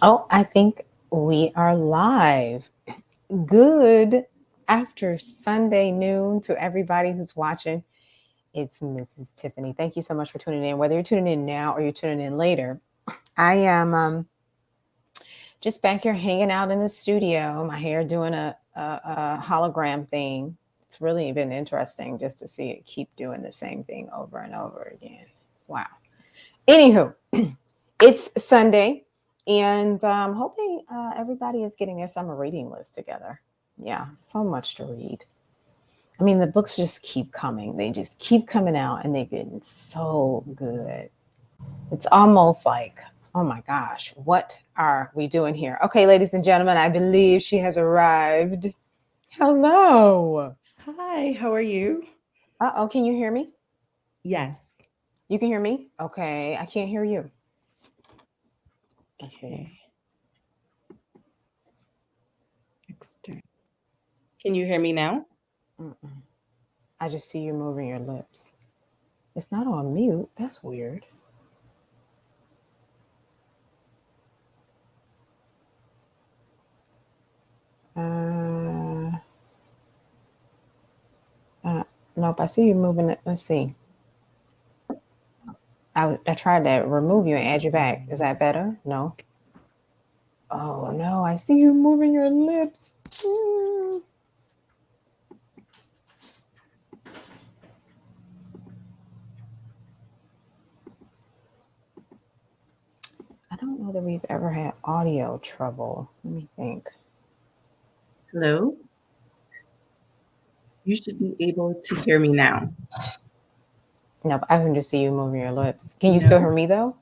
Oh, I think we are live. Good after Sunday noon to everybody who's watching. It's Mrs. Tiffany. Thank you so much for tuning in. Whether you're tuning in now or you're tuning in later, I am just back here hanging out in the studio, my hair doing a hologram thing. It's really been interesting just to see it keep doing the same thing over and over again. Wow. Anywho, it's Sunday, and hoping everybody is getting their summer reading list together. Yeah, so much to read. I mean, the books just keep coming. They just keep coming out, and they're getting so good. It's almost like, oh my gosh, what are we doing here? Okay, ladies and gentlemen, I believe she has arrived. Hello. Hi, how are you? Uh-oh, can you hear me? Yes. You can hear me? Okay, I can't hear you. That's weird. Okay. External. Can you hear me now? Mm-mm. I just see you moving your lips. It's not on mute. That's weird. Uh, uh, nope. I see you moving it. Let's see. I tried to remove you and add you back. Is that better? No. Oh no! I see you moving your lips. Mm. I don't know that we've ever had audio trouble. Let me think. Hello? You should be able to hear me now. Nope. I can just see you moving your lips. Can you still hear No? me though?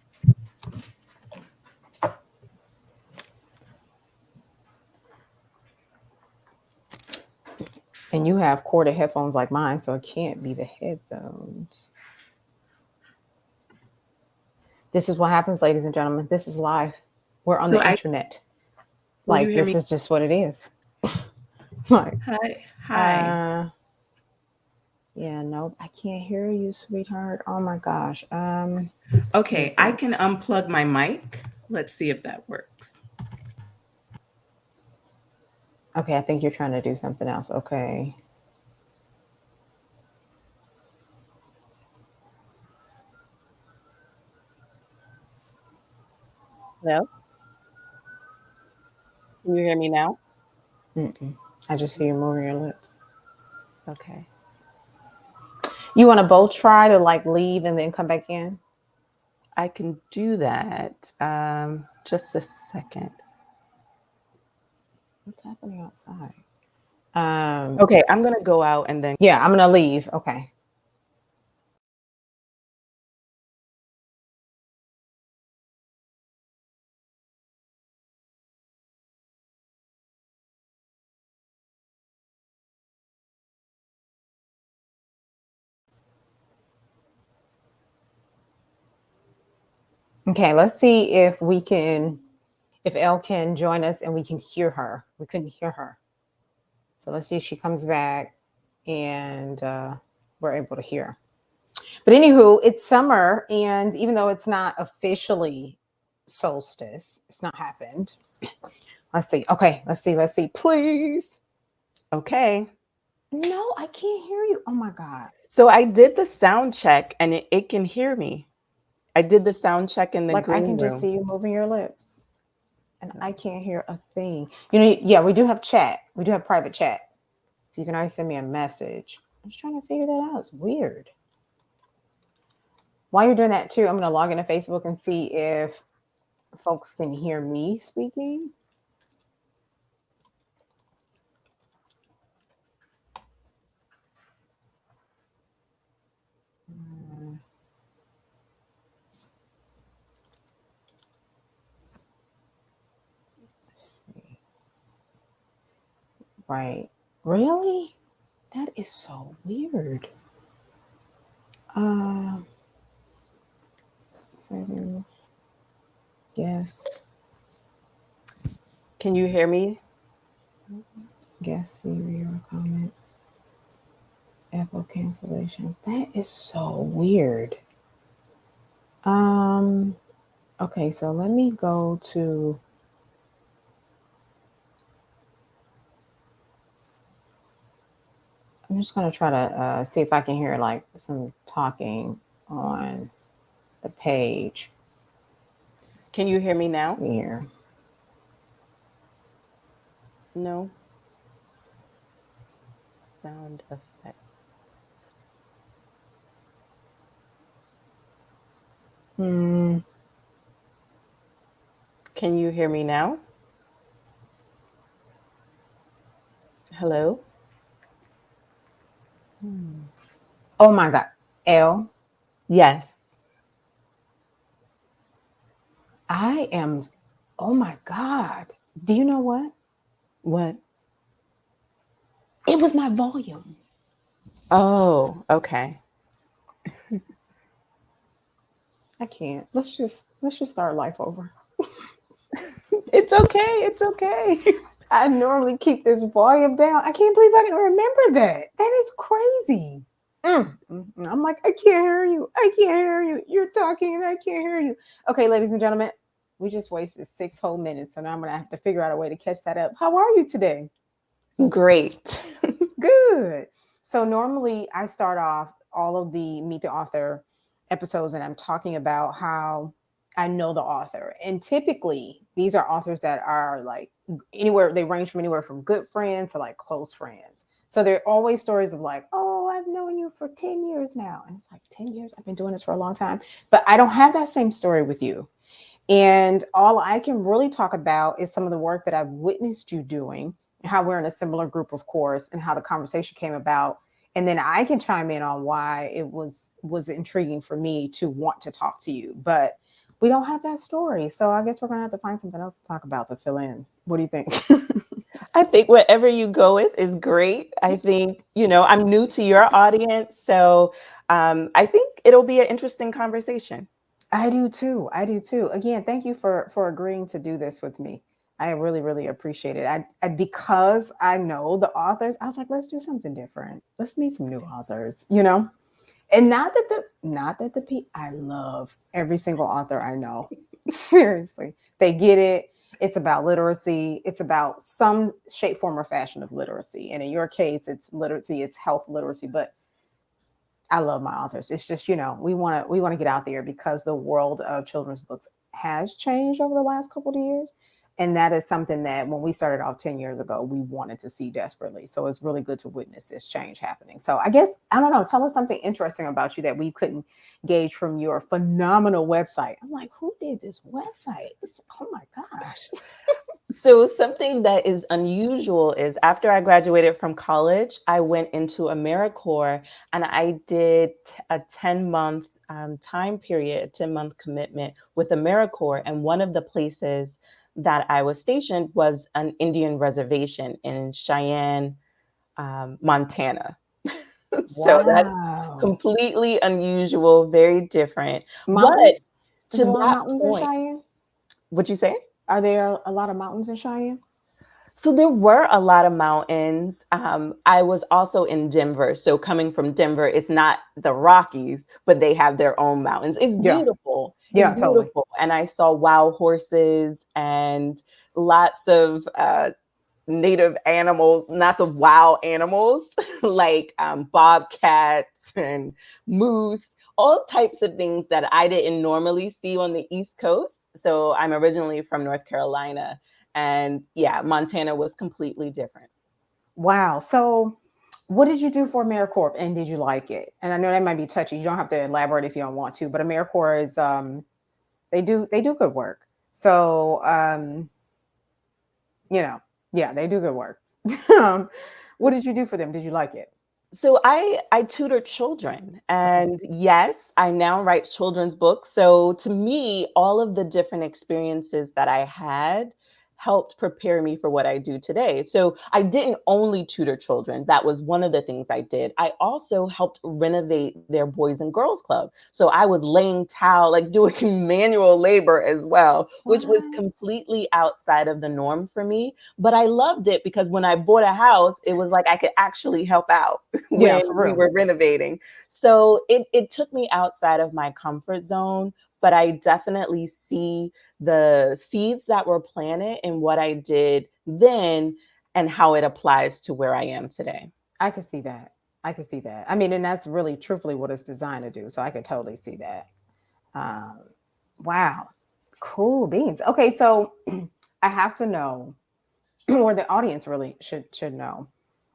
And you have corded headphones like mine, so it can't be the headphones. This is what happens, ladies and gentlemen. This is live. We're on So the I internet. can you Like hear this me? is just what it is. Like, Hi. Hi. uh, yeah, nope, I can't hear you, sweetheart. Oh my gosh. Let me Okay, I think. can unplug my mic. Let's see if that works. Okay, I think you're trying to do something else. Okay. Hello? Can you hear me now? Mm-mm. I just see you moving your lips. Okay. You want to both try to like leave and then come back in? I can do that. Just a second. What's happening outside? Um, Okay, I'm gonna go out and then yeah, I'm gonna leave. Okay. Okay, let's see if we can, if Elle can join us and we can hear her. We couldn't hear her. So let's see if she comes back and we're able to hear. But anywho, it's summer, and even though it's not officially solstice, it's not happened. Let's see. Okay, let's see. Let's see. Please. okay. No, I can't hear you. Oh my God. So I did the sound check and it can hear me. I did the sound check in the Like I green can just room. see you moving your lips. And I can't hear a thing. You know, yeah, we do have chat. We do have private chat. So you can always send me a message. I'm just trying to figure that out. It's weird. While you're doing that too, I'm gonna log into Facebook and see if folks can hear me speaking. Uh, let's see. Right. Really? That is so weird. Uh, settings. Yes. Can you hear me? Guess Siri or comments. Apple cancellation. That is so weird. Um. Okay, so let me go to I'm just gonna try to see if I can hear like some talking on the page. Can you hear me Let's now? see here. No sound effects. Hmm. Can you hear me now? Hello? Hmm. Oh my God. Elle, Yes. I am. Oh my God. Do you know what? What? It was my volume. Oh, okay. I can't. Let's just start life over. It's okay. It's okay. I normally keep this volume down. I can't believe I didn't remember that. That is crazy. I'm like, I can't hear you. I can't hear you. You're talking and I can't hear you. Okay, ladies and gentlemen, we just wasted 6 whole minutes. So now I'm going to have to figure out a way to catch that up. How are you today? Great. Good. So normally I start off all of the Meet the Author episodes and I'm talking about how I know the author. And typically these are authors that are like anywhere, they range from anywhere from good friends to like close friends. So there are always stories of like, oh, I've known you for 10 years now. And it's like 10 years, I've been doing this for a long time. But I don't have that same story with you. And all I can really talk about is some of the work that I've witnessed you doing, and how we're in a similar group, of course, and how the conversation came about. And then I can chime in on why it was intriguing for me to want to talk to you. But we don't have that story. So I guess we're gonna have to find something else to talk about to fill in. What do you think? I think whatever you go with is great. I think, I'm new to your audience. So I think it'll be an interesting conversation. I do too. I do too. Again, thank you for agreeing to do this with me. I really, really appreciate it. I because I know the authors, I was like, let's do something different. Let's meet some new authors. And I love every single author I know. Seriously. They get it. It's about literacy. It's about some shape, form, or fashion of literacy. And in your case, it's literacy, it's health literacy, but I love my authors. It's just, we want to get out there because the world of children's books has changed over the last couple of years. And that is something that when we started off 10 years ago, we wanted to see desperately. So it's really good to witness this change happening. So I guess, I don't know, tell us something interesting about you that we couldn't gauge from your phenomenal website. I'm like, who did this website? Oh my gosh. So something that is unusual is after I graduated from college, I went into AmeriCorps and I did a 10-month time period, 10-month commitment with AmeriCorps. And one of the places that I was stationed was an Indian reservation in Cheyenne, Montana. So that's Wow. completely unusual, very different. But Mountains? Is to there more that mountains in point, Cheyenne? what'd you say? Are there a lot of mountains in Cheyenne? So there were a lot of mountains. I was also in Denver. So coming from Denver, it's not the Rockies, but they have their own mountains. It's Yeah. beautiful. It's Yeah, totally. beautiful. And I saw wild horses and lots of native animals, lots of wild animals like bobcats and moose, all types of things that I didn't normally see on the East Coast. So I'm originally from North Carolina. And yeah, Montana was completely different. Wow. So, what did you do for AmeriCorps, and did you like it? And I know that might be touchy. You don't have to elaborate if you don't want to, but AmeriCorps is they do good work. So, you know, yeah, they do good work. um, what did you do for them? Did you like it? So I tutor children, Okay. and yes, I now write children's books. So to me, all of the different experiences that I had helped prepare me for what I do today. So I didn't only tutor children. That was one of the things I did. I also helped renovate their boys and girls club. So I was laying towel, like doing manual labor as well, which was What? completely outside of the norm for me. But I loved it because when I bought a house, it was like I could actually help out Yeah, when for we real. were renovating. So it took me outside of my comfort zone, but I definitely see the seeds that were planted in what I did then and how it applies to where I am today. I could see that. I can see that. I mean, and that's really truthfully what it's designed to do. So I could totally see that. Um, wow. Cool beans. Okay, so I have to know, or the audience really should know,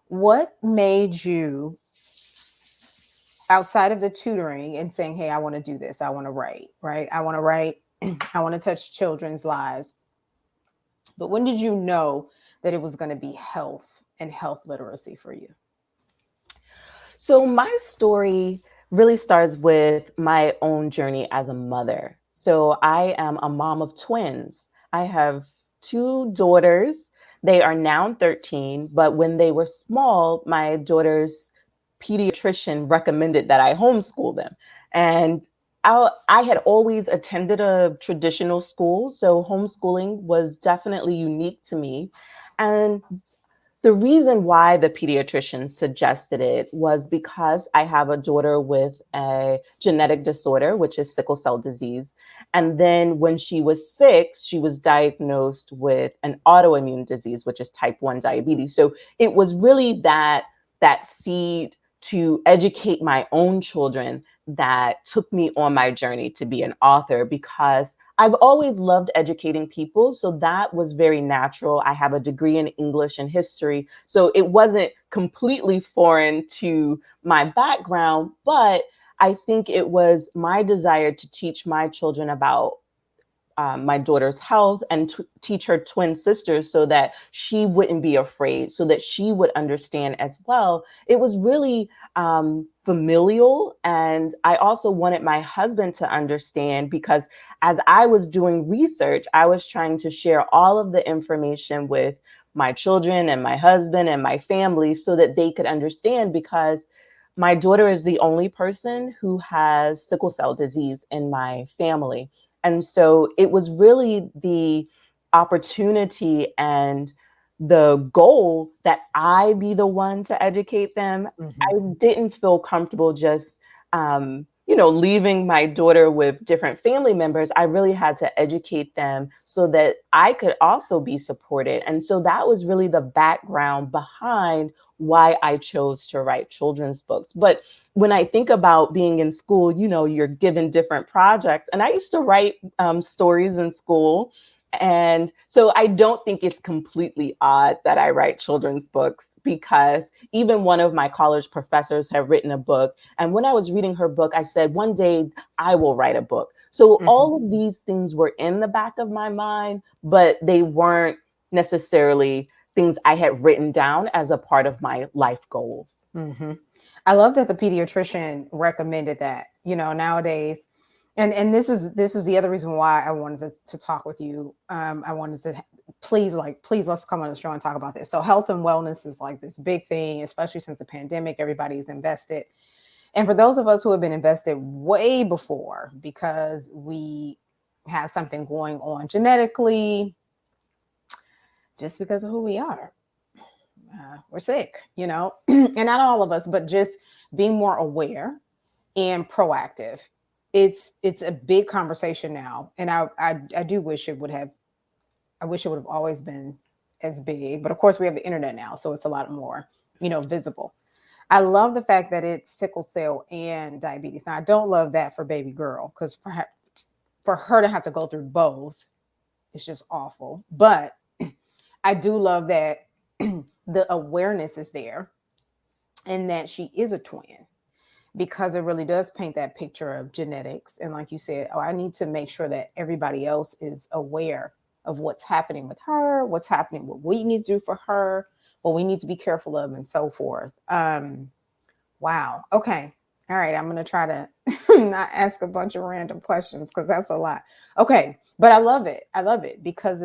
what made you, outside of the tutoring and saying, hey, I want to do this, I want to write, right? I want to write, I want to touch children's lives. But when did you know that it was going to be health and health literacy for you? So my story really starts with my own journey as a mother. So I am a mom of twins. I have two daughters. They are now 13, but when they were small, my daughter's pediatrician recommended that I homeschool them. And I had always attended a traditional school, so homeschooling was definitely unique to me. And the reason why the pediatrician suggested it was because I have a daughter with a genetic disorder, which is sickle cell disease. And then when she was 6, she was diagnosed with an autoimmune disease, which is type 1 diabetes. So it was really that seed to educate my own children that took me on my journey to be an author, because I've always loved educating people. So that was very natural. I have a degree in English and history. So it wasn't completely foreign to my background, but I think it was my desire to teach my children about my daughter's health and teach her twin sisters so that she wouldn't be afraid, so that she would understand as well. It was really familial. And I also wanted my husband to understand, because as I was doing research, I was trying to share all of the information with my children and my husband and my family so that they could understand, because my daughter is the only person who has sickle cell disease in my family. And so it was really the opportunity and the goal that I be the one to educate them. Mm-hmm. I didn't feel comfortable just, leaving my daughter with different family members. I really had to educate them so that I could also be supported. And so that was really the background behind why I chose to write children's books. But when I think about being in school, you're given different projects. And I used to write stories in school. And so I don't think it's completely odd that I write children's books, because even one of my college professors had written a book. And when I was reading her book, I said, one day I will write a book. So Mm-hmm. all of these things were in the back of my mind, but they weren't necessarily things I had written down as a part of my life goals. Mm-hmm. I love that the pediatrician recommended that. Nowadays, and this is the other reason why I wanted to talk with you. I wanted to please let's come on the show and talk about this. So health and wellness is like this big thing, especially since the pandemic. Everybody's invested, and for those of us who have been invested way before, because we have something going on genetically, just because of who we are, we're sick, and not all of us, but just being more aware and proactive. It's a big conversation now, and I do wish it would have. I wish it would have always been as big, but of course we have the internet now, so it's a lot more, visible. I love the fact that it's sickle cell and diabetes. Now I don't love that for baby girl, because perhaps for her to have to go through both, it's just awful. But I do love that the awareness is there and that she is a twin, because it really does paint that picture of genetics. And like you said, I need to make sure that everybody else is aware of what's happening with her, what's happening, what we need to do for her, what we need to be careful of, and so forth. Wow. Okay. All right. I'm going to try to not ask a bunch of random questions, because that's a lot. Okay. But I love it. I love it, because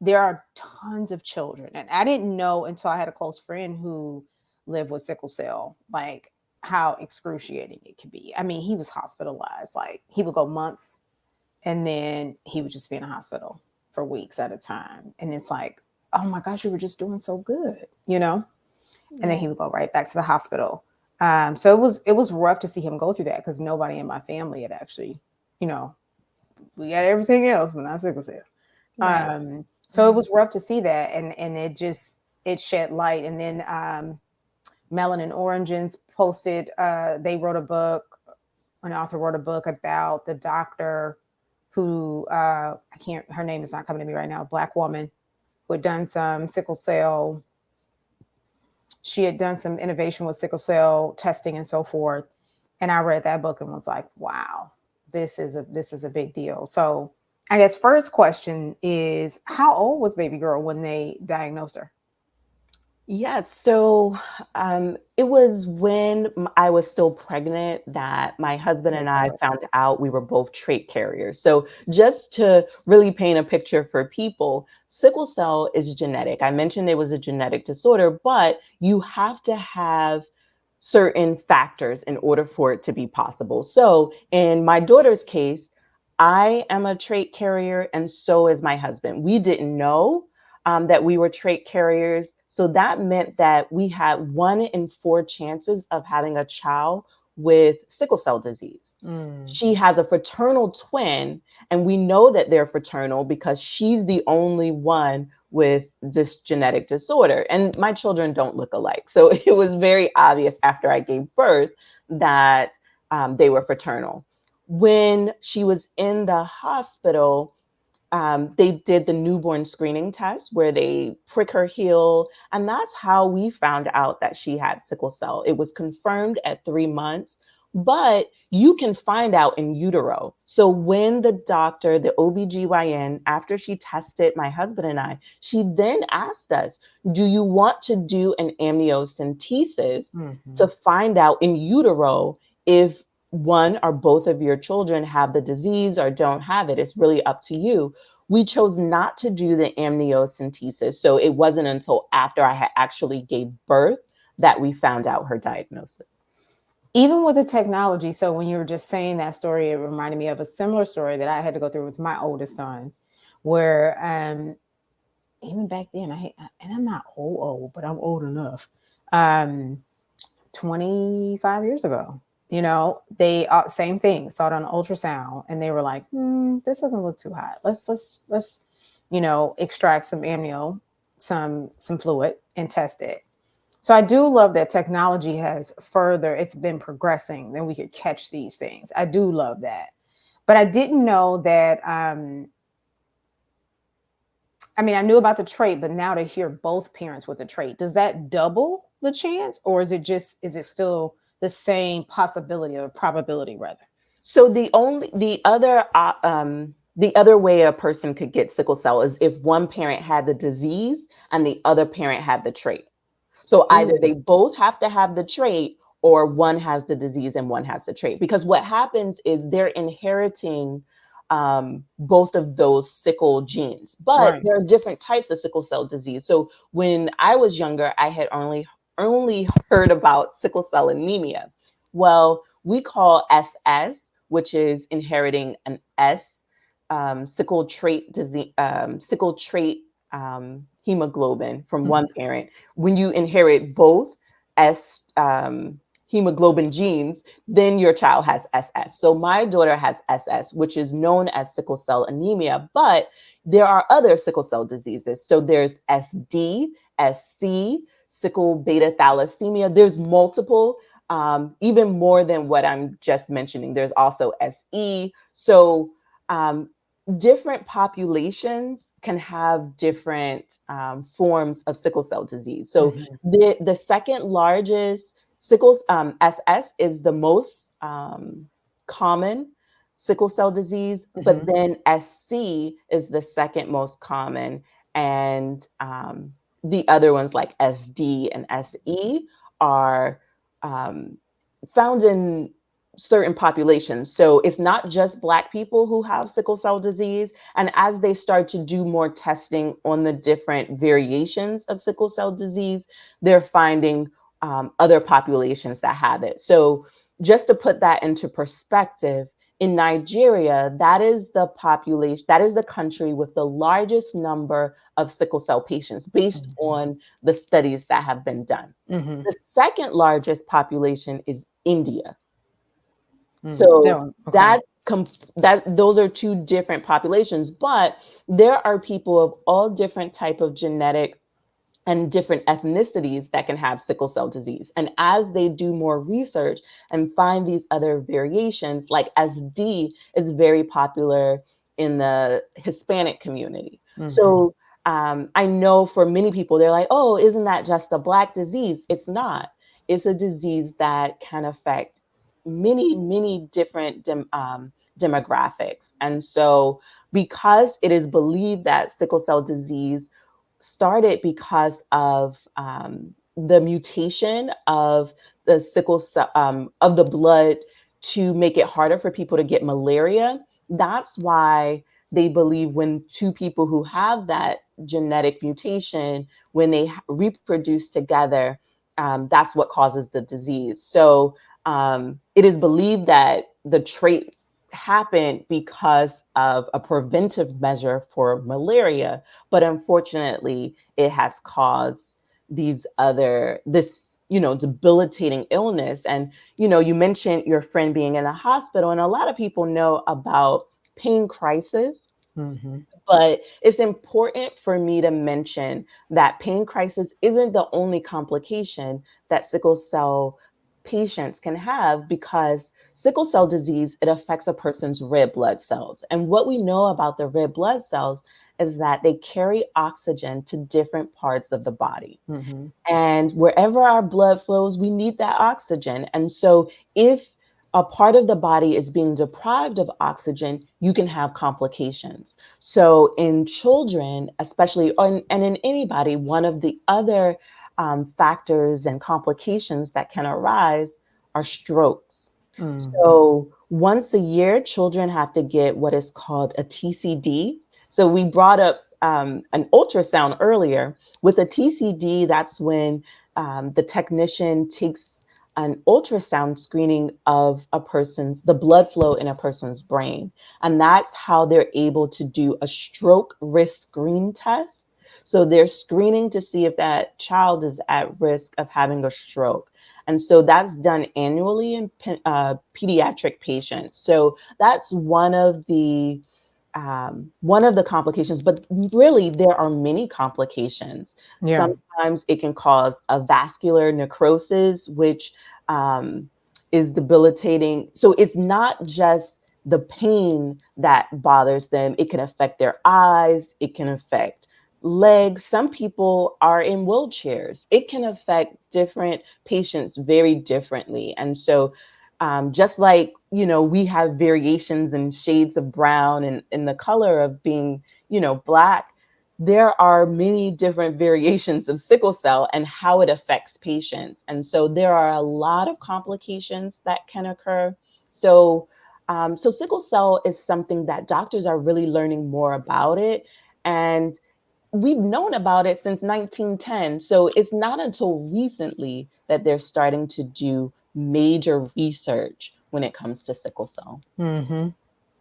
there are tons of children. And I didn't know until I had a close friend who lived with sickle cell, like how excruciating it can be. I mean, he was hospitalized. Like, he would go months, and then he would just be in a hospital for weeks at a time. And it's like, oh my gosh, you were just doing so good, And then Yeah. he would go right back to the hospital. So it was rough to see him go through that, because nobody in my family had actually, you know, we got everything else, but not sickle cell. Right. So it was rough to see that, and it shed light. And then Melanin Oranges posted, they wrote a book, an author wrote a book about the doctor who, I can't, her name is not coming to me right now, a Black woman who had done some sickle cell. She had done some innovation with sickle cell testing and so forth. And I read that book and was like, wow, this is a big deal. So I guess first question is, how old was baby girl when they diagnosed her? Yes. So it was when I was still pregnant that my husband Okay, and I so found out we were both trait carriers. So just to really paint a picture for people, sickle cell is genetic. I mentioned it was a genetic disorder, but you have to have certain factors in order for it to be possible. So in my daughter's case, I am a trait carrier, and so is my husband. We didn't know that we were trait carriers. So that meant that we had 1 in 4 chances of having a child with sickle cell disease. mm, She has a fraternal twin, and we know that they're fraternal because she's the only one with this genetic disorder. And my children don't look alike. So it was very obvious after I gave birth that they were fraternal. When she was in the hospital, they did the newborn screening test where they prick her heel. And that's how we found out that she had sickle cell. It was confirmed at 3 months, but you can find out in utero. So when the doctor, the OBGYN, after she tested my husband and I, she then asked us, do you want to do an amniocentesis mm-hmm. to find out in utero if one or both of your children have the disease or don't have it? It's really up to you. We chose not to do the amniocentesis. So it wasn't until after I had actually gave birth that we found out her diagnosis. Even with the technology, so when you were just saying that story, it reminded me of a similar story that I had to go through with my oldest son, where even back then, and I'm not old, but I'm old enough. Um, 25 years ago, they same thing, saw it on the ultrasound, and they were like, this doesn't look too hot. Let's extract some amnio, some fluid, and test it. So I do love that technology it's been progressing, then we could catch these things. I do love that. But I didn't know that, I mean, I knew about the trait, but now to hear both parents with the trait, does that double the chance, or is it still the same possibility or probability rather? So the other way a person could get sickle cell is if one parent had the disease and the other parent had the trait. So either Ooh, they both have to have the trait, or one has the disease and one has the trait. Because what happens is they're inheriting both of those sickle genes, but right. there are different types of sickle cell disease. So when I was younger, I had only heard about sickle cell anemia. Well, we call SS, which is inheriting an S, sickle trait disease, sickle trait hemoglobin from one parent. When you inherit both S hemoglobin genes, then your child has SS. So my daughter has SS, which is known as sickle cell anemia, but there are other sickle cell diseases. So there's SD, SC, sickle beta thalassemia. There's multiple, even more than what I'm just mentioning. There's also SE. So different populations can have different forms of sickle cell disease. So Mhm. the second largest SS is the most common sickle cell disease, but Mhm. then SC is the second most common, and the other ones like SD and SE are um, found in certain populations. So it's not just Black people who have sickle cell disease. And as they start to do more testing on the different variations of sickle cell disease, they're finding other populations that have it. So just to put that into perspective, in Nigeria, that is the population, that is the country with the largest number of sickle cell patients based Mhm. on the studies that have been done. Mhm. The second largest population is India. So No, okay. that those are two different populations, but there are people of all different type of genetic and different ethnicities that can have sickle cell disease. And as they do more research and find these other variations, like SD is very popular in the Hispanic community. So I know for many people, they're like, oh, isn't that just a Black disease? It's not. It's a disease that can affect many, many different demographics. And so, because it is believed that sickle cell disease started because of the mutation of the sickle cell of the blood to make it harder for people to get malaria. That's why they believe when two people who have that genetic mutation, when they reproduce together, that's what causes the disease. So it is believed that the trait happened because of a preventive measure for malaria, but unfortunately it has caused this debilitating illness. And you mentioned your friend being in the hospital, and a lot of people know about pain crisis, but it's important for me to mention that pain crisis isn't the only complication that sickle cell patients can have, because sickle cell disease, it affects a person's red blood cells. And what we know about the red blood cells is that they carry oxygen to different parts of the body. And wherever our blood flows, we need that oxygen. And so if a part of the body is being deprived of oxygen, you can have complications. So in children, especially, and in anybody, one of the other factors and complications that can arise are strokes. So once a year, children have to get what is called a TCD. So we brought up an ultrasound earlier. With a TCD, that's when the technician takes an ultrasound screening of the blood flow in a person's brain. And that's how they're able to do a stroke risk screen test. So they're screening to see if that child is at risk of having a stroke. And so that's done annually in pediatric patients. So that's one of the complications, but really there are many complications. Yeah. Sometimes it can cause a vascular necrosis, which is debilitating. So it's not just the pain that bothers them. It can affect their eyes. It can affect legs. Some people are in wheelchairs. It can affect different patients very differently. And so just like, we have variations and shades of brown and in the color of being, Black, there are many different variations of sickle cell and how it affects patients. And so there are a lot of complications that can occur. So, so sickle cell is something that doctors are really learning more about it. And we've known about it since 1910. So it's not until recently that they're starting to do major research when it comes to sickle cell.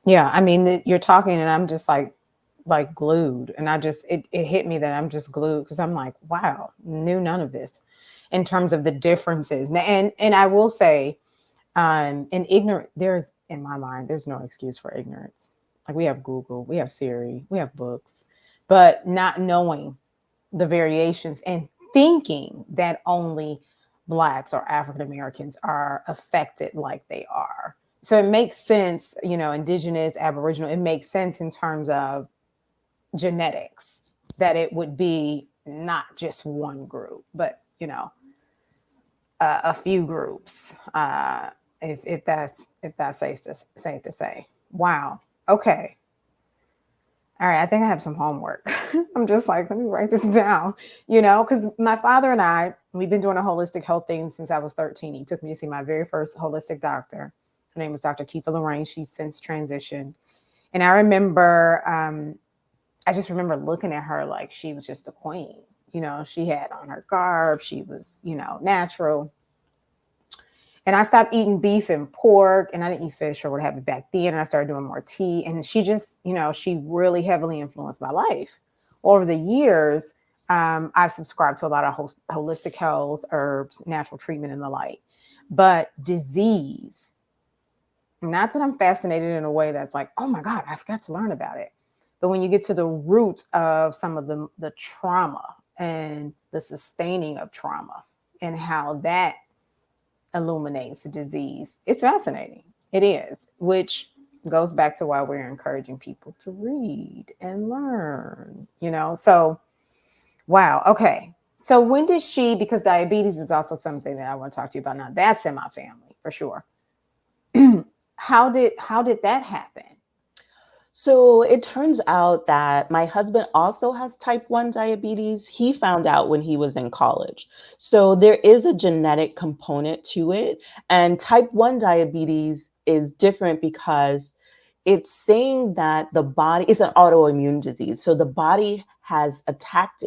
Yeah, I mean, you're talking, and I'm just like glued, and it hit me that I'm just glued, because I'm like, wow, knew none of this in terms of the differences. And I will say, in ignorant, in my mind, there's no excuse for ignorance. Like, we have Google, we have Siri, we have books, but not knowing the variations and thinking that only Blacks or African Americans are affected like they are. So it makes sense, Indigenous, Aboriginal, it makes sense in terms of genetics, that it would be not just one group, but, a few groups, if that's safe to say. Wow. Okay. All right, I think I have some homework. I'm just like, let me write this down, because my father and I, we've been doing a holistic health thing since I was 13. He took me to see my very first holistic doctor. Her name was Dr. Kifa Lorraine. She's since transitioned. And I remember, I just remember looking at her like she was just a queen. She had on her garb. She was, natural. And I stopped eating beef and pork, and I didn't eat fish or what have you back then. And I started doing more tea. And she just, she really heavily influenced my life. Over the years, I've subscribed to a lot of holistic health, herbs, natural treatment, and the like. But disease, not that I'm fascinated in a way that's like, oh my God, I forgot to learn about it. But when you get to the root of some of the trauma and the sustaining of trauma and how that illuminates the disease. It's fascinating. It is, which goes back to why we're encouraging people to read and learn, you know? So, wow. Okay. So when did she, because diabetes is also something that I want to talk to you about now. That's in my family for sure. How did that happen? So it turns out that my husband also has type 1 diabetes. He found out when he was in college. So there is a genetic component to it. And type 1 diabetes is different because it's saying that the body is an autoimmune disease. So the body has attacked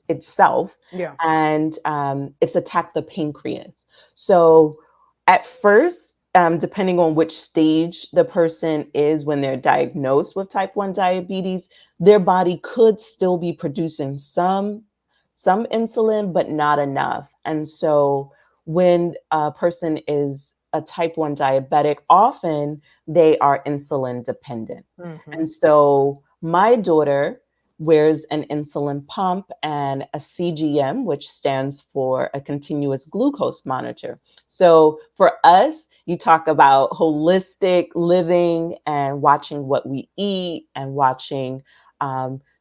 itself, Yeah. and it's attacked the pancreas. So at first, depending on which stage the person is when they're diagnosed with type 1 diabetes, their body could still be producing some insulin, but not enough. And so when a person is a type 1 diabetic, often they are insulin dependent. Mm-hmm. And so my daughter wears an insulin pump and a CGM, which stands for a continuous glucose monitor. So for us, you talk about holistic living and watching what we eat and watching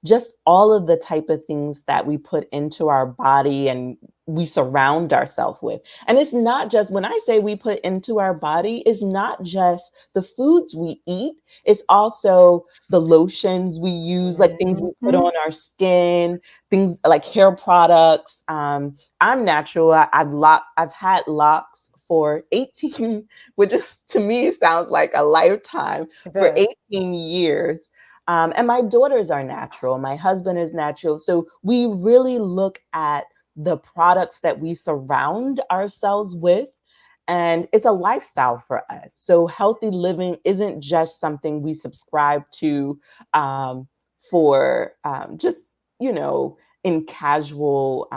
just all of the type of things that we put into our body and we surround ourselves with. And it's not just, when I say we put into our body, it's not just the foods we eat, it's also the lotions we use, like things we put Mm-hmm. on our skin, things like hair products. I'm natural. I've had locks for 18, which is, to me, sounds like a lifetime, It for does. 18 years. And my daughters are natural. My husband is natural. So we really look at the products that we surround ourselves with. And it's a lifestyle for us. So healthy living isn't just something we subscribe to um, for just, in casual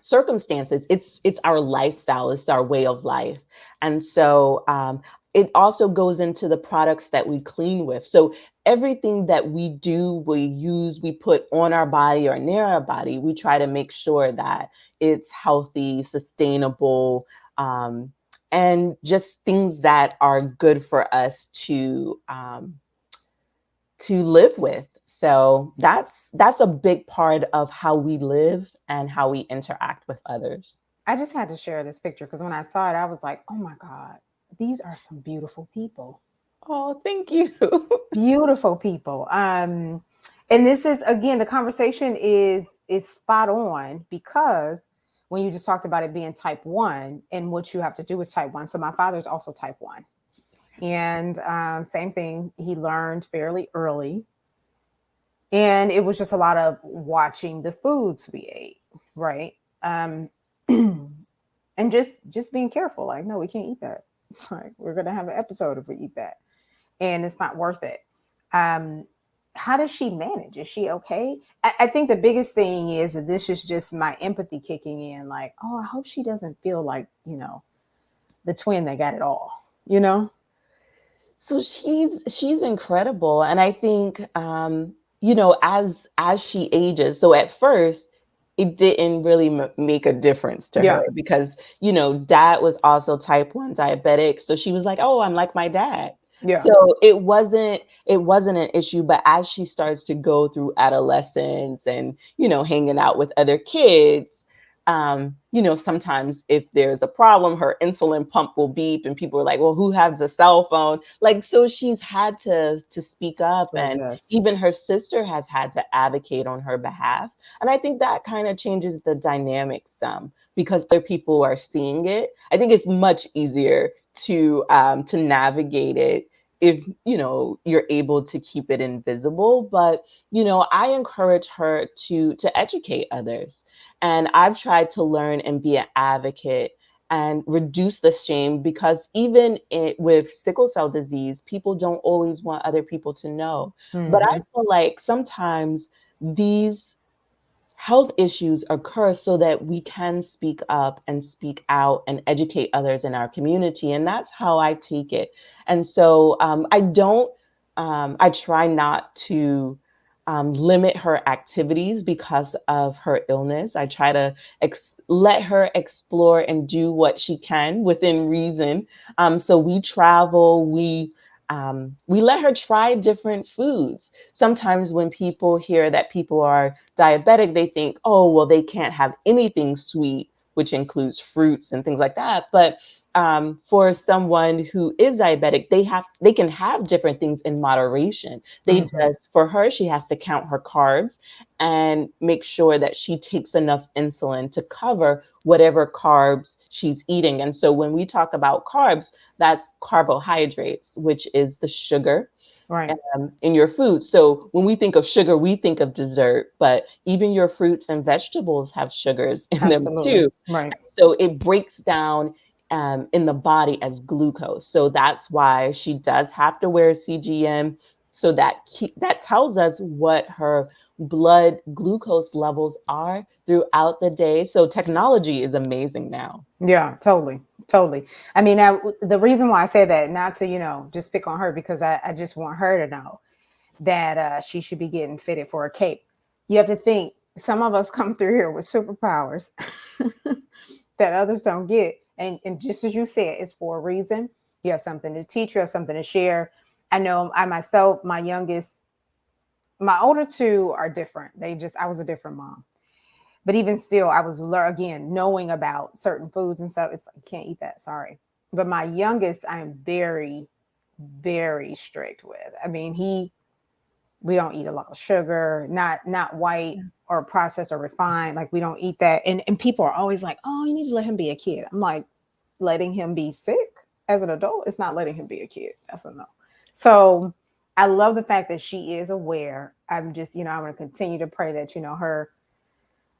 circumstances. It's our lifestyle, it's our way of life. And so it also goes into the products that we clean with. So everything that we do, we use, we put on our body or near our body, we try to make sure that it's healthy, sustainable, and just things that are good for us to live with. So that's a big part of how we live and how we interact with others. I just had to share this picture because when I saw it, I was like, oh my God, these are some beautiful people. Oh, thank you. Beautiful people. And this is, again, the conversation is spot on because when you just talked about it being type 1 and what you have to do with type 1. So my father's also type 1. And same thing, he learned fairly early. And it was just a lot of watching the foods we ate, right? Um, and just being careful, like, no, we can't eat that. Like, we're gonna have an episode if we eat that, and it's not worth it. um how does she manage? Is she okay? I think the biggest thing is that this is just my empathy kicking in, like, oh, I hope she doesn't feel like, the twin that got it all, So she's incredible, and I think as she ages. So at first, it didn't really make a difference to her Yeah. because dad was also type 1 diabetic, so she was like, oh, I'm like my dad. Yeah. So it wasn't an issue. But as she starts to go through adolescence and hanging out with other kids, sometimes if there's a problem, her insulin pump will beep and people are like, well, who has a cell phone? Like, so she's had to speak up, To and adjust. even her sister has had to advocate on her behalf. And I think that kind of changes the dynamics some because other people are seeing it. I think it's much easier to navigate it if you're able to keep it invisible. But I encourage her to educate others, and I've tried to learn and be an advocate and reduce the shame because even with sickle cell disease, people don't always want other people to know. But I Hmm. feel like sometimes these health issues occur so that we can speak up and speak out and educate others in our community. And that's how I take it. And so I try not to limit her activities because of her illness. I try to let her explore and do what she can within reason. So we travel, we let her try different foods. Sometimes when people hear that people are diabetic, they think, oh, well, they can't have anything sweet, which includes fruits and things like that. But for someone who is diabetic, they can have different things in moderation. They Mm-hmm. just for her, she has to count her carbs and make sure that she takes enough insulin to cover whatever carbs she's eating. And so when we talk about carbs, that's carbohydrates, which is the sugar Right. in your food. So when we think of sugar, we think of dessert, but even your fruits and vegetables have sugars in them Absolutely. too. Right. So it breaks down in the body as glucose. So that's why she does have to wear CGM. So that tells us what her blood glucose levels are throughout the day. So technology is amazing now. Yeah, totally. Totally. I mean, the reason why I say that, not to, just pick on her, because I just want her to know that she should be getting fitted for a cape. You have to think some of us come through here with superpowers that others don't get. And just as you said, it's for a reason. You have something to teach, you have something to share. I know I myself, my youngest, my older two are different. I was a different mom. But even still, I was again knowing about certain foods and stuff. It's like, you can't eat that. Sorry. But my youngest, I'm very, very strict with. I mean, we don't eat a lot of sugar, not white or processed or refined. Like, we don't eat that. And people are always like, oh, you need to let him be a kid. I'm like, letting him be sick as an adult, it's not letting him be a kid. That's a no. So I love the fact that she is aware. I'm just, I'm going to continue to pray that,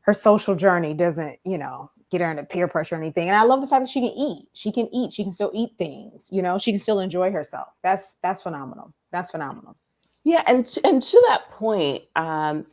her social journey doesn't, get her into peer pressure or anything. And I love the fact that she can eat. She can eat. She can still eat things. She can still enjoy herself. That's phenomenal. That's phenomenal. Yeah, and to that point, I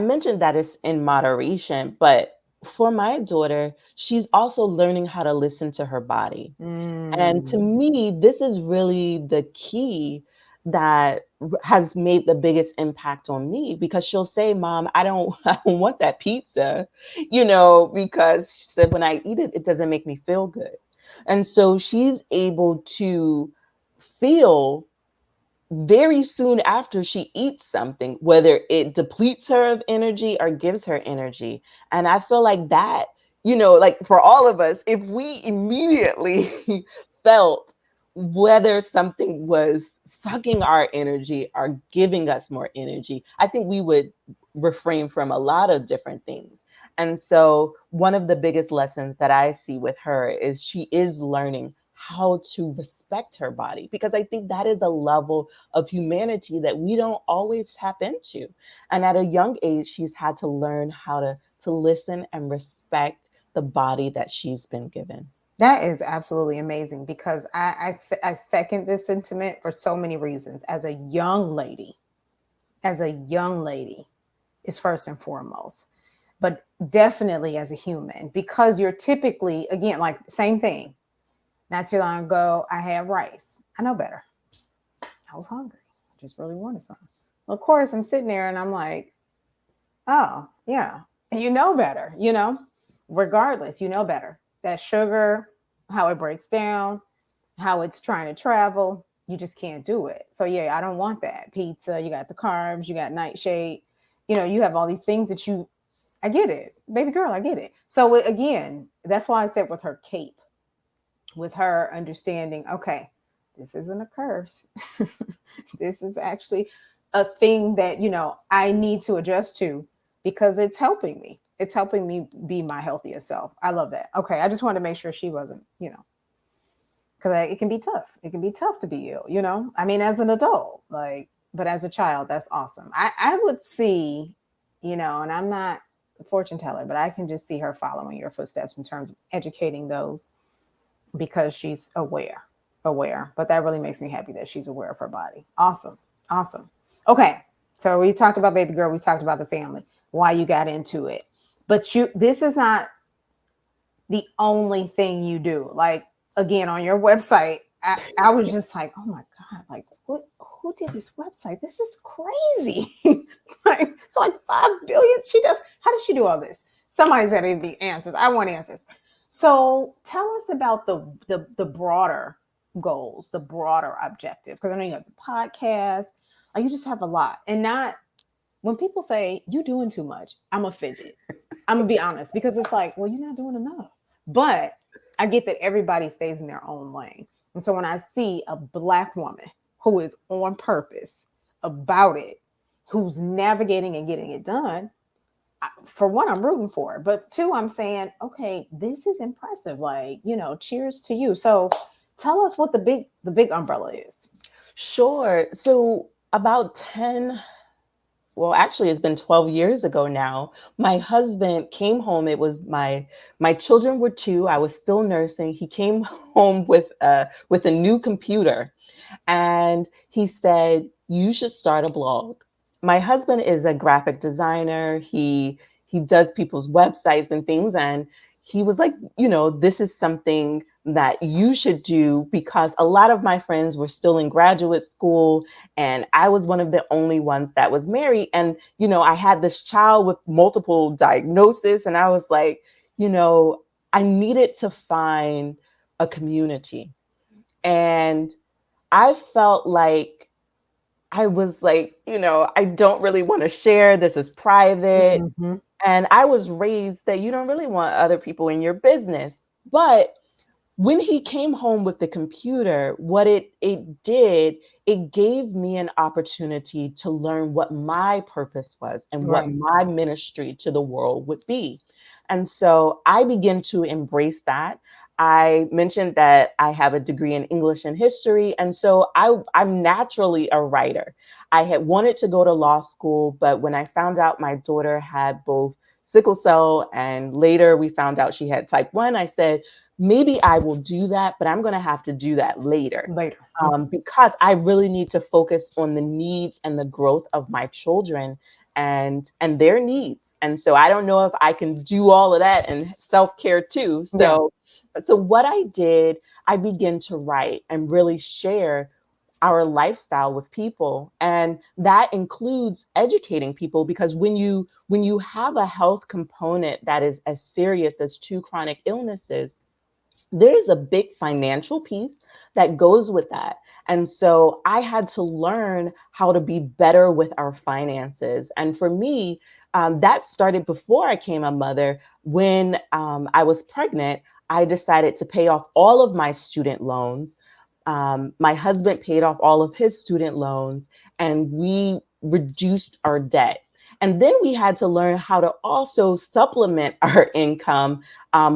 mentioned that it's in moderation, but for my daughter, she's also learning how to listen to her body. And to Mm. me, this is really the key that has made the biggest impact on me because she'll say, Mom, I don't, I don't want that pizza, because she said when I eat it, it doesn't make me feel good. And so she's able to feel very soon after she eats something, whether it depletes her of energy or gives her energy. And I feel like that, like for all of us, if we immediately felt whether something was sucking our energy or giving us more energy, I think we would refrain from a lot of different things. And so, one of the biggest lessons that I see with her is she is learning how to respect her body because I think that is a level of humanity that we don't always tap into. And at a young age, she's had to learn how to listen and respect the body that she's been given. That is absolutely amazing because I second this sentiment for so many reasons. As a young lady is first and foremost, but definitely as a human, because you're typically, again, like same thing. Not too long ago, I had rice. I know better. I was hungry. I just really wanted some. Well, of course, I'm sitting there and I'm like, oh, yeah. And you know better, regardless, you know better. That sugar, how it breaks down, how it's trying to travel, you just can't do it. So, yeah, I don't want that. Pizza, you got the carbs, you got nightshade, you have all these things I get it. Baby girl, I get it. So, again, that's why I said with her cape, with her understanding, okay, this isn't a curse. This is actually a thing that, I need to adjust to because it's helping me. It's helping me be my healthier self. I love that. Okay. I just wanted to make sure she wasn't, because it can be tough. It can be tough to be ill, I mean, as an adult, but as a child, that's awesome. I would see, and I'm not a fortune teller, but I can just see her following your footsteps in terms of educating those because she's aware. But that really makes me happy that she's aware of her body. Awesome. Awesome. Okay. So we talked about baby girl. We talked about the family, why you got into it. But this is not the only thing you do. Like, again, on your website, I was just like, oh my God, like who did this website? This is crazy. Like, so like 5 billion. She does. How does she do all this? Somebody said it'd be answers. I want answers. So tell us about the broader goals, the broader objective. Because I know you have the podcast. You just have a lot, and not when people say you doing too much, I'm offended. I'm gonna be honest because it's like, well, you're not doing enough. But I get that everybody stays in their own lane. And so when I see a Black woman who is on purpose about it, who's navigating and getting it done, for one, I'm rooting for it. But two, I'm saying, okay, this is impressive. Like, cheers to you. So tell us what the big umbrella is. Sure. So about 10, well, actually it's been 12 years ago now, my husband came home. It was my children were 2. I was still nursing. He came home with a new computer, and he said, you should start a blog. My husband is a graphic designer. He does people's websites and things, and he was like, this is something that you should do, because a lot of my friends were still in graduate school and I was one of the only ones that was married. And, I had this child with multiple diagnoses, and I was like, I needed to find a community. And I felt like I was like, I don't really want to share. This is private. Mm-hmm. And I was raised that you don't really want other people in your business. But when he came home with the computer, what it did, it gave me an opportunity to learn what my purpose was and what Right. my ministry to the world would be. And so I began to embrace that. I mentioned that I have a degree in English and history. And so I'm naturally a writer. I had wanted to go to law school, but when I found out my daughter had both sickle cell and later we found out she had type 1, I said, maybe I will do that, but I'm going to have to do that later, Later. because I really need to focus on the needs and the growth of my children and their needs. And so I don't know if I can do all of that and self-care too. So what I did, I began to write and really share our lifestyle with people, and that includes educating people, because when you have a health component that is as serious as 2 chronic illnesses, there's a big financial piece that goes with that. And so I had to learn how to be better with our finances. And for me, that started before I became a mother. When I was pregnant, I decided to pay off all of my student loans. My husband paid off all of his student loans, and we reduced our debt. And then we had to learn how to also supplement our income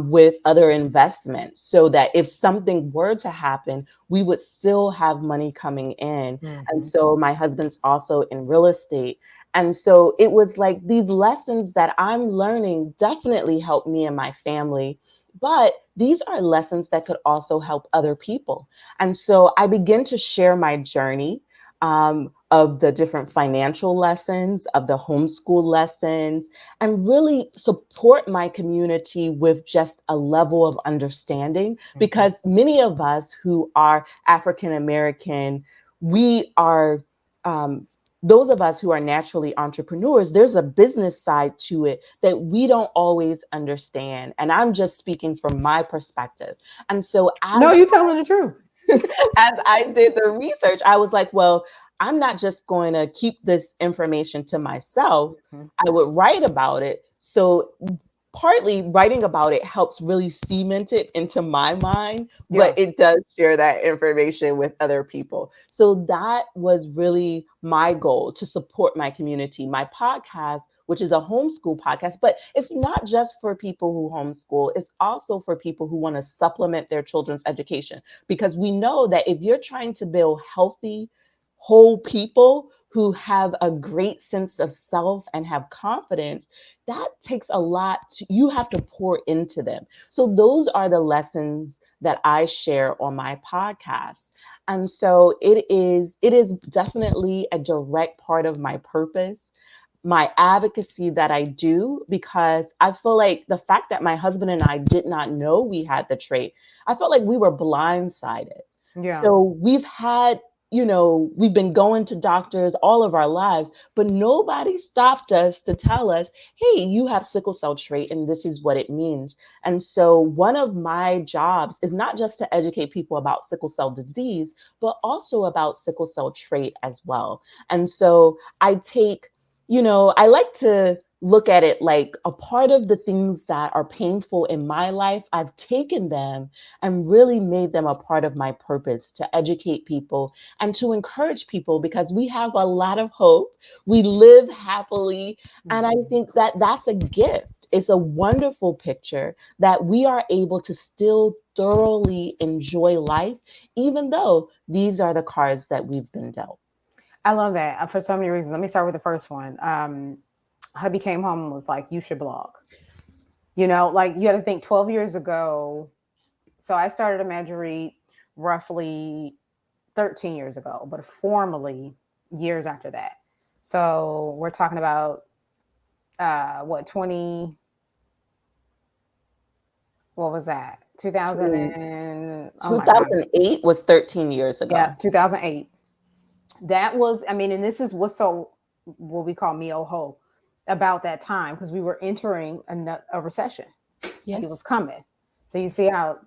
with other investments, so that if something were to happen, we would still have money coming in. Mm-hmm. And so my husband's also in real estate. And so it was like these lessons that I'm learning definitely helped me and my family. But these are lessons that could also help other people. And so I begin to share my journey of the different financial lessons, of the homeschool lessons, and really support my community with just a level of understanding. Because many of us who are African American, we are those of us who are naturally entrepreneurs, there's a business side to it that we don't always understand. And I'm just speaking from my perspective. And so No, you're telling the truth. as I did the research, I was like, well, I'm not just going to keep this information to myself. Mm-hmm. I would write about it. So partly writing about it helps really cement it into my mind, but it does share that information with other people. So that was really my goal, to support my community. My podcast, which is a homeschool podcast, but it's not just for people who homeschool, it's also for people who want to supplement their children's education. Because we know that if you're trying to build healthy, whole people who have a great sense of self and have confidence, that takes a lot. You have to pour into them. So those are the lessons that I share on my podcast. And so it is definitely a direct part of my purpose, my advocacy that I do, because I feel like the fact that my husband and I did not know we had the trait, I felt like we were blindsided. Yeah. So we've had, we've been going to doctors all of our lives, but nobody stopped us to tell us, hey, you have sickle cell trait and this is what it means. And so one of my jobs is not just to educate people about sickle cell disease, but also about sickle cell trait as well. And so I like to look at it like a part of the things that are painful in my life, I've taken them and really made them a part of my purpose to educate people and to encourage people, because we have a lot of hope. We live happily. And I think that that's a gift. It's a wonderful picture that we are able to still thoroughly enjoy life, even though these are the cards that we've been dealt. I love that for so many reasons. Let me start with the first one. Hubby came home and was like, "You should blog." Like you got to think 12 years ago. So I started Imagiread roughly 13 years ago, but formally years after that. So we're talking about what 20? What was that? 2000 and oh my God. 2008 was 13 years Yeah, ago. 2008. That was, I mean, and this is what's so what we call me oh ho about that time, because we were entering a recession. Yeah. It was coming. So you see how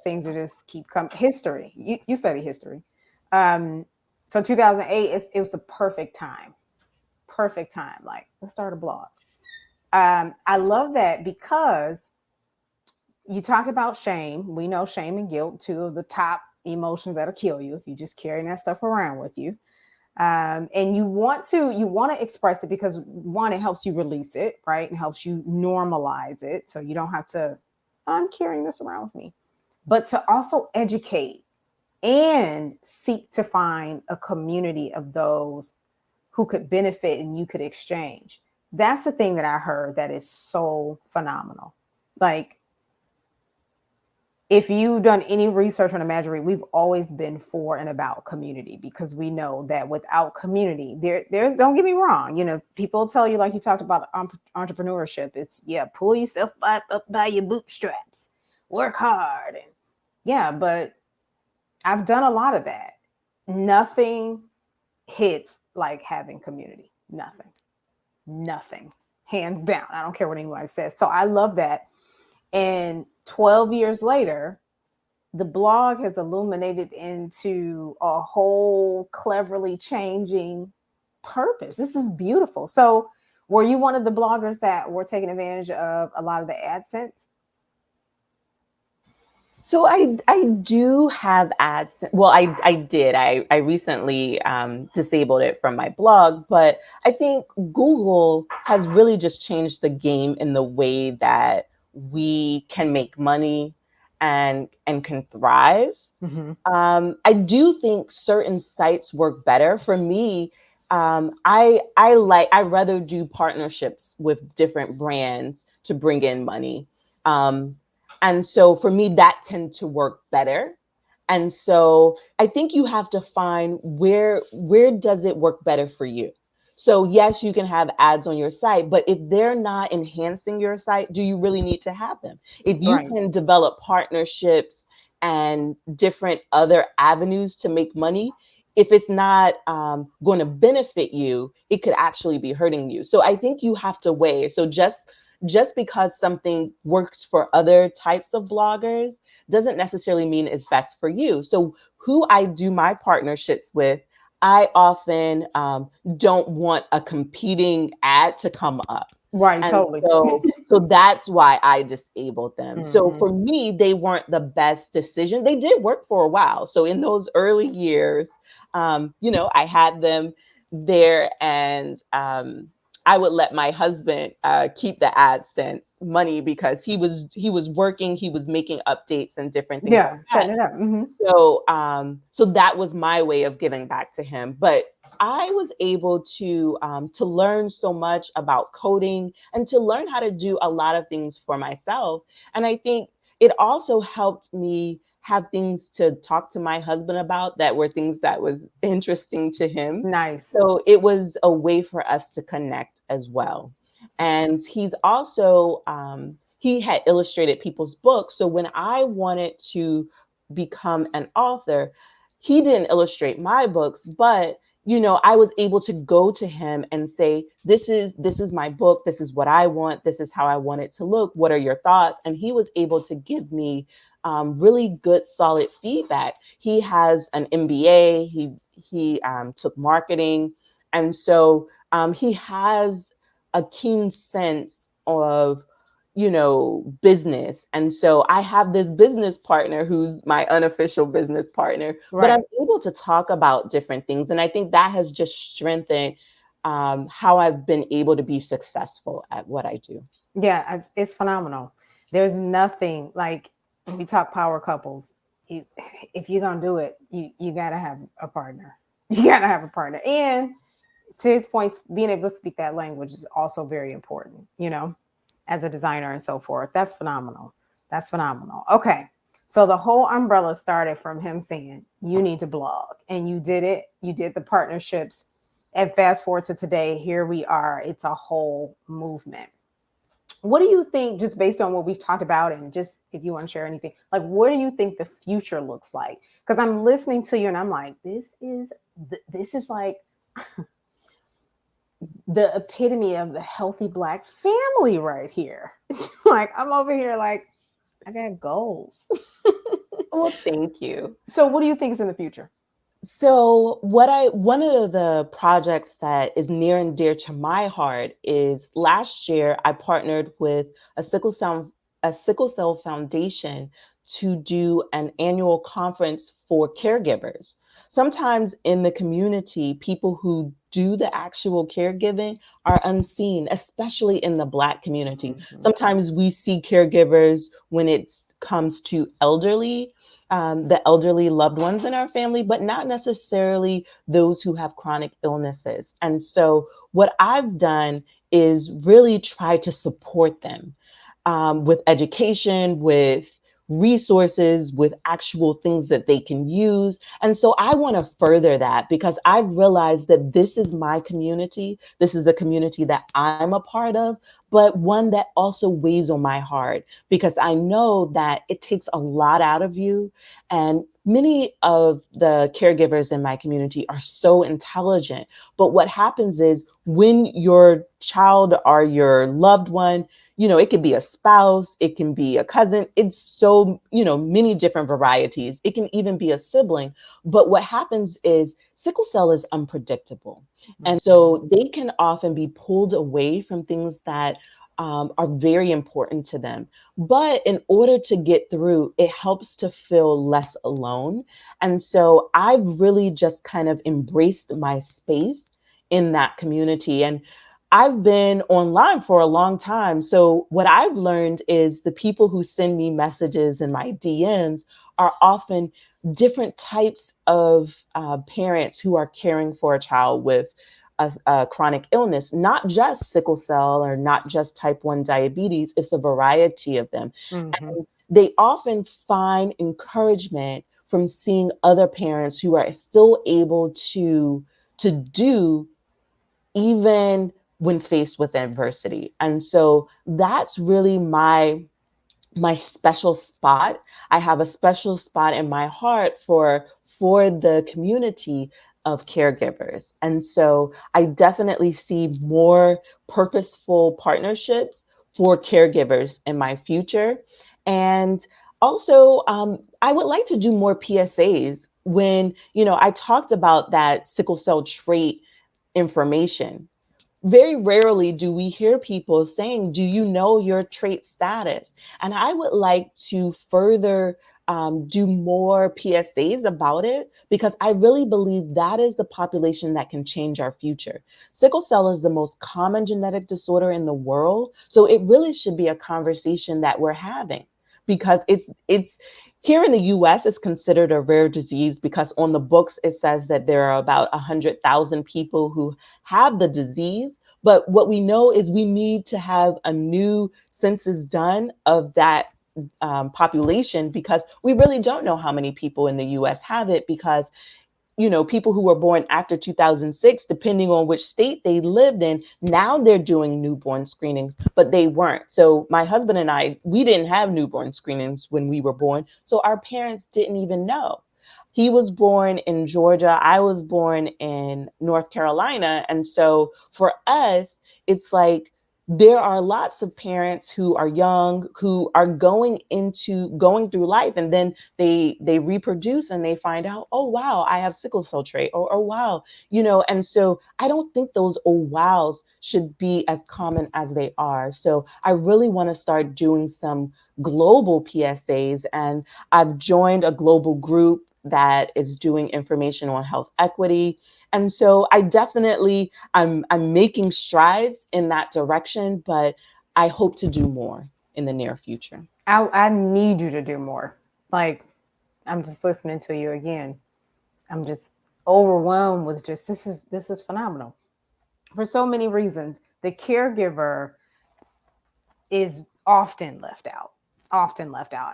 things are just keep coming. History. You study history. So 2008 it was the perfect time. Perfect time. Like, let's start a blog. I love that because you talked about shame. We know shame and guilt, two of the top emotions that'll kill you if you just carrying that stuff around with you. And you want to express it because one, it helps you release it, right? And helps you normalize it. So you don't have to, I'm carrying this around with me, but to also educate and seek to find a community of those who could benefit and you could exchange. That's the thing that I heard that is so phenomenal. Like, if you've done any research on Imagiread, we've always been for and about community, because we know that without community, there's, don't get me wrong, people tell you, like you talked about entrepreneurship, it's, pull yourself up by your bootstraps, work hard. And but I've done a lot of that. Nothing hits like having community. Nothing. Hands down. I don't care what anybody says. So I love that. And 12 years later, the blog has illuminated into a whole cleverly changing purpose. This is beautiful. So were you one of the bloggers that were taking advantage of a lot of the AdSense? So I do have ads. Well, I did. I recently disabled it from my blog, but I think Google has really just changed the game in the way that we can make money and can thrive. I do think certain sites work better for me. I rather do partnerships with different brands to bring in money. And so for me, that tend to work better. And so I think you have to find where does it work better for you. So yes, you can have ads on your site, but if they're not enhancing your site, do you really need to have them? If you Right. can develop partnerships and different other avenues to make money, if it's not going to benefit you, it could actually be hurting you. So I think you have to weigh. So just because something works for other types of bloggers doesn't necessarily mean it's best for you. So who I do my partnerships with, I often don't want a competing ad to come up. Right. And Totally. so that's why I disabled them. So for me, they weren't the best decision. They did work for a while. So in those early years, I had them there, and I would let my husband keep the AdSense money because he was working, he was making updates and different things like that. Setting it up. So that was my way of giving back to him. But I was able to learn so much about coding and to learn how to do a lot of things for myself. And I think it also helped me have things to talk to my husband about that were things that was interesting to him. Nice. So it was a way for us to connect as well. And he's also he had illustrated people's books. So when I wanted to become an author, he didn't illustrate my books, but I was able to go to him and say, this is my book, this is what I want, this is how I want it to look, what are your thoughts? And he was able to give me really good solid feedback. He has an MBA, he took marketing, and so he has a keen sense of business. And so I have this business partner who's my unofficial business partner, but Right. I'm able to talk about different things. And I think that has just strengthened how I've been able to be successful at what I do. Yeah, it's phenomenal. There's nothing like we talk power couples. You, if you're gonna do it, you gotta have a partner. You gotta have a partner. And to his points, being able to speak that language is also very important, as a designer and so forth. That's phenomenal. That's phenomenal. Okay. So the whole umbrella started from him saying, you need to blog. And you did it. You did the partnerships. And fast forward to today, here we are. It's a whole movement. What do you think, just based on what we've talked about, and just if you want to share anything, like what do you think the future looks like? Because I'm listening to you and I'm like, this is like the epitome of the healthy Black family right here. Like I'm over here like I got goals. Well, thank you. So what do you think is in the future? So one of the projects that is near and dear to my heart is last year I partnered with a sickle cell foundation to do an annual conference for caregivers. Sometimes in the community, people who do the actual caregiving are unseen, especially in the Black community. Mm-hmm. Sometimes we see caregivers when it comes to the elderly loved ones in our family, but not necessarily those who have chronic illnesses. And so, what I've done is really try to support them with education, with resources, with actual things that they can use. And so I want to further that because I've realized that this is my community. This is a community that I'm a part of, but one that also weighs on my heart because I know that it takes a lot out of you. And many of the caregivers in my community are so intelligent. But what happens is when your child or your loved one, it can be a spouse, it can be a cousin. It's so, many different varieties. It can even be a sibling. But what happens is sickle cell is unpredictable. And so they can often be pulled away from things that are very important to them. But in order to get through, it helps to feel less alone. And so I've really just kind of embraced my space in that community. And I've been online for a long time. So what I've learned is the people who send me messages in my DMs are often different types of parents who are caring for a child with a chronic illness, not just sickle cell or not just type 1 diabetes. It's a variety of them. Mm-hmm. And they often find encouragement from seeing other parents who are still able to do even when faced with adversity. And so that's really my special spot. I have a special spot in my heart for the community of caregivers. And so I definitely see more purposeful partnerships for caregivers in my future. And also, I would like to do more PSAs when, I talked about that sickle cell trait information. Very rarely do we hear people saying, do you know your trait status? And I would like to further do more PSAs about it because I really believe that is the population that can change our future. Sickle cell is the most common genetic disorder in the world. So it really should be a conversation that we're having because it's here in the US, it's considered a rare disease because on the books, it says that there are about 100,000 people who have the disease. But what we know is we need to have a new census done of that population because we really don't know how many people in the US have it because people who were born after 2006, depending on which state they lived in, now they're doing newborn screenings, but they weren't. So my husband and I, we didn't have newborn screenings when we were born. So our parents didn't even know. He was born in Georgia. I was born in North Carolina. And so for us, it's like there are lots of parents who are young, who are going through life, and then they reproduce and they find out, oh wow, I have sickle cell trait, or oh wow, and so I don't think those oh wows should be as common as they are. So I really want to start doing some global PSAs, and I've joined a global group that is doing information on health equity. And so I definitely I'm making strides in that direction, but I hope to do more in the near future. I need you to do more. Like, I'm just listening to you again. I'm just overwhelmed with just this is phenomenal for so many reasons. The caregiver is often left out,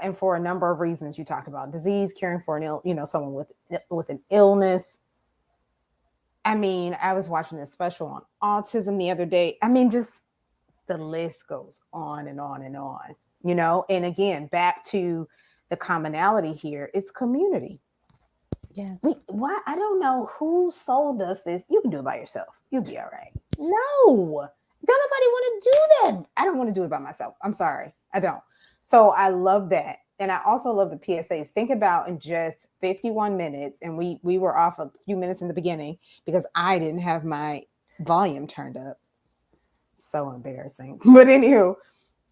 and for a number of reasons. You talked about disease, caring for someone with an illness. I mean, I was watching this special on autism the other day. I mean, just the list goes on and on and on, and again, back to the commonality here, it's community. Yes. Why, I don't know who sold us this. You can do it by yourself. You'll be all right. No, don't nobody want to do that. I don't want to do it by myself. I'm sorry, I don't. So I love that, and I also love the PSAs. Think about in just 51 minutes, and we were off a few minutes in the beginning because I didn't have my volume turned up. So embarrassing. But anywho,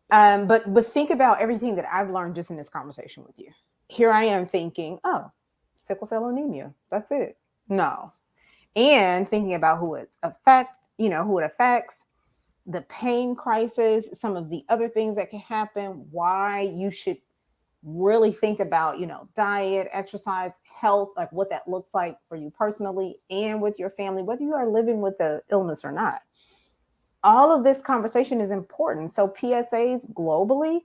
but think about everything that I've learned just in this conversation with you. Here I am thinking, oh, sickle cell anemia. That's it. No. And thinking about who who it affects, the pain crisis, some of the other things that can happen, why you should really think about, diet, exercise, health, like what that looks like for you personally and with your family, whether you are living with the illness or not. All of this conversation is important. So PSAs globally,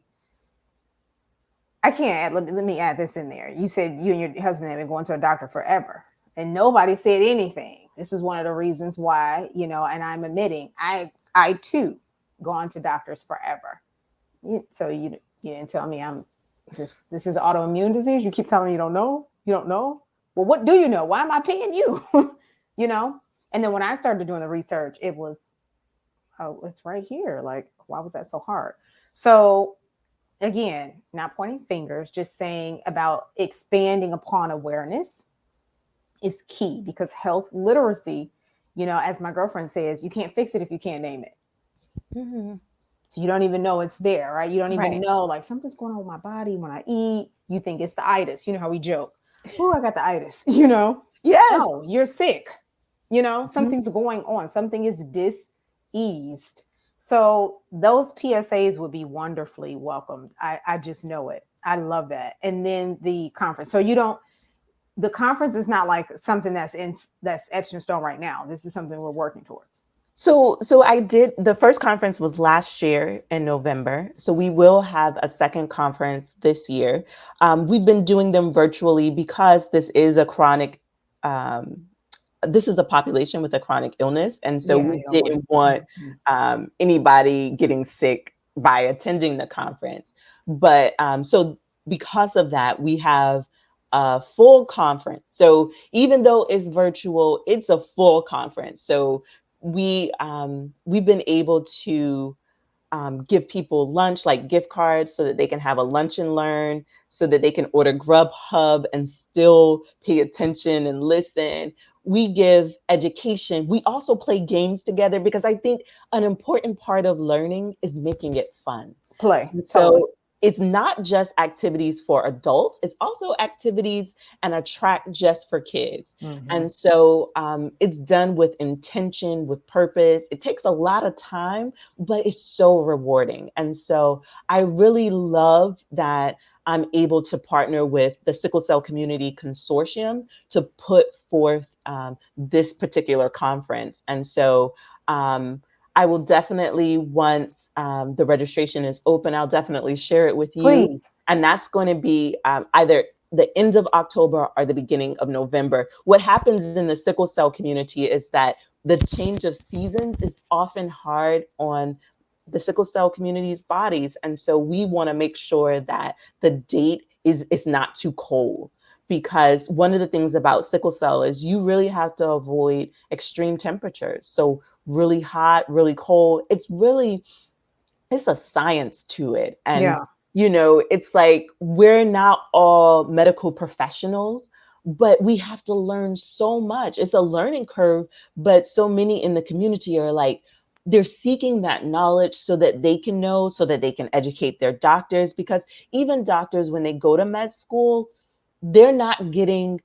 I can't add, let me add this in there. You said you and your husband have been going to a doctor forever and nobody said anything. This is one of the reasons why, and I'm admitting, I too gone to doctors forever. So you didn't tell me this is autoimmune disease. You keep telling me you don't know. You don't know. Well, what do you know? Why am I paying you? And then when I started doing the research, it was, oh, it's right here. Like, why was that so hard? So again, not pointing fingers, just saying about expanding upon awareness is key, because health literacy, as my girlfriend says, you can't fix it if you can't name it. Mm-hmm. So you don't even know it's there, right? You don't even Right. know, like, something's going on with my body when I eat. You think it's the itis. You know how we joke, oh, I got the itis, Yes. No, you're sick. Mhm. Something's going on. Something is diseased. So those PSAs would be wonderfully welcomed. I just know it. I love that. And then the conference. So the conference is not like something that's etched in stone right now. This is something we're working towards. So I did, the first conference was last year in November. So we will have a second conference this year. We've been doing them virtually because um, this is a population with a chronic illness. And so Yeah, we you don't want didn't want to. anybody getting sick by attending the conference. But so because of that, we have a full conference. So even though it's virtual, it's a full conference. So we've been able to give people lunch, like gift cards, so that they can have a lunch and learn, so that they can order Grubhub and still pay attention and listen. We give education. We also play games together, because I think an important part of learning is making it fun. Play, And totally. so it's not just activities for adults, it's also activities and a track just for kids. Mm-hmm. And so it's done with intention, with purpose. It takes a lot of time, but it's so rewarding. And so I really love that I'm able to partner with the Sickle Cell Community Consortium to put forth this particular conference. And so I will definitely, once the registration is open, I'll definitely share it with you. Please. And that's going to be either the end of October or the beginning of November. What happens in the sickle cell community is that the change of seasons is often hard on the sickle cell community's bodies. And so we want to make sure that the date is not too cold, because one of the things about sickle cell is you really have to avoid extreme temperatures. So really hot, really cold. It's a science to it. And, Yeah. it's like we're not all medical professionals, but we have to learn so much. It's a learning curve, but so many in the community are like, they're seeking that knowledge so that they can know, so that they can educate their doctors. Because even doctors, when they go to med school, they're not getting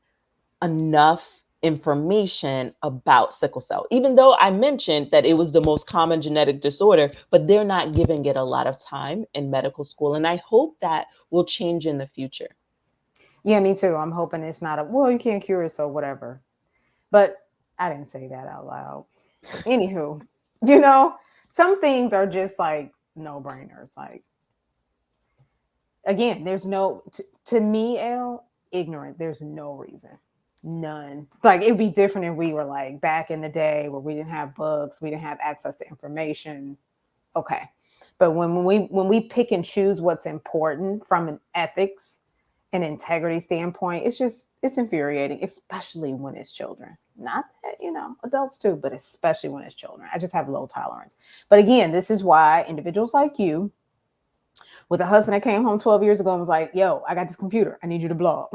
enough information about sickle cell, even though I mentioned that it was the most common genetic disorder, but they're not giving it a lot of time in medical school. And I hope that will change in the future. Yeah, me too. I'm hoping it's not a, well, you can't cure it, so whatever. But I didn't say that out loud. Anywho, you know, some things are just like no brainers. Like, again, there's no, to me, Elle, ignorant. There's no reason. None. Like, it'd be different if we were like back in the day where we didn't have books, we didn't have access to information. Okay. But when we pick and choose what's important from an ethics and integrity standpoint, it's infuriating, especially when it's children. Not that, adults too, but especially when it's children. I just have low tolerance. But again, this is why individuals like you, with a husband that came home 12 years ago and was like, yo, I got this computer, I need you to blog.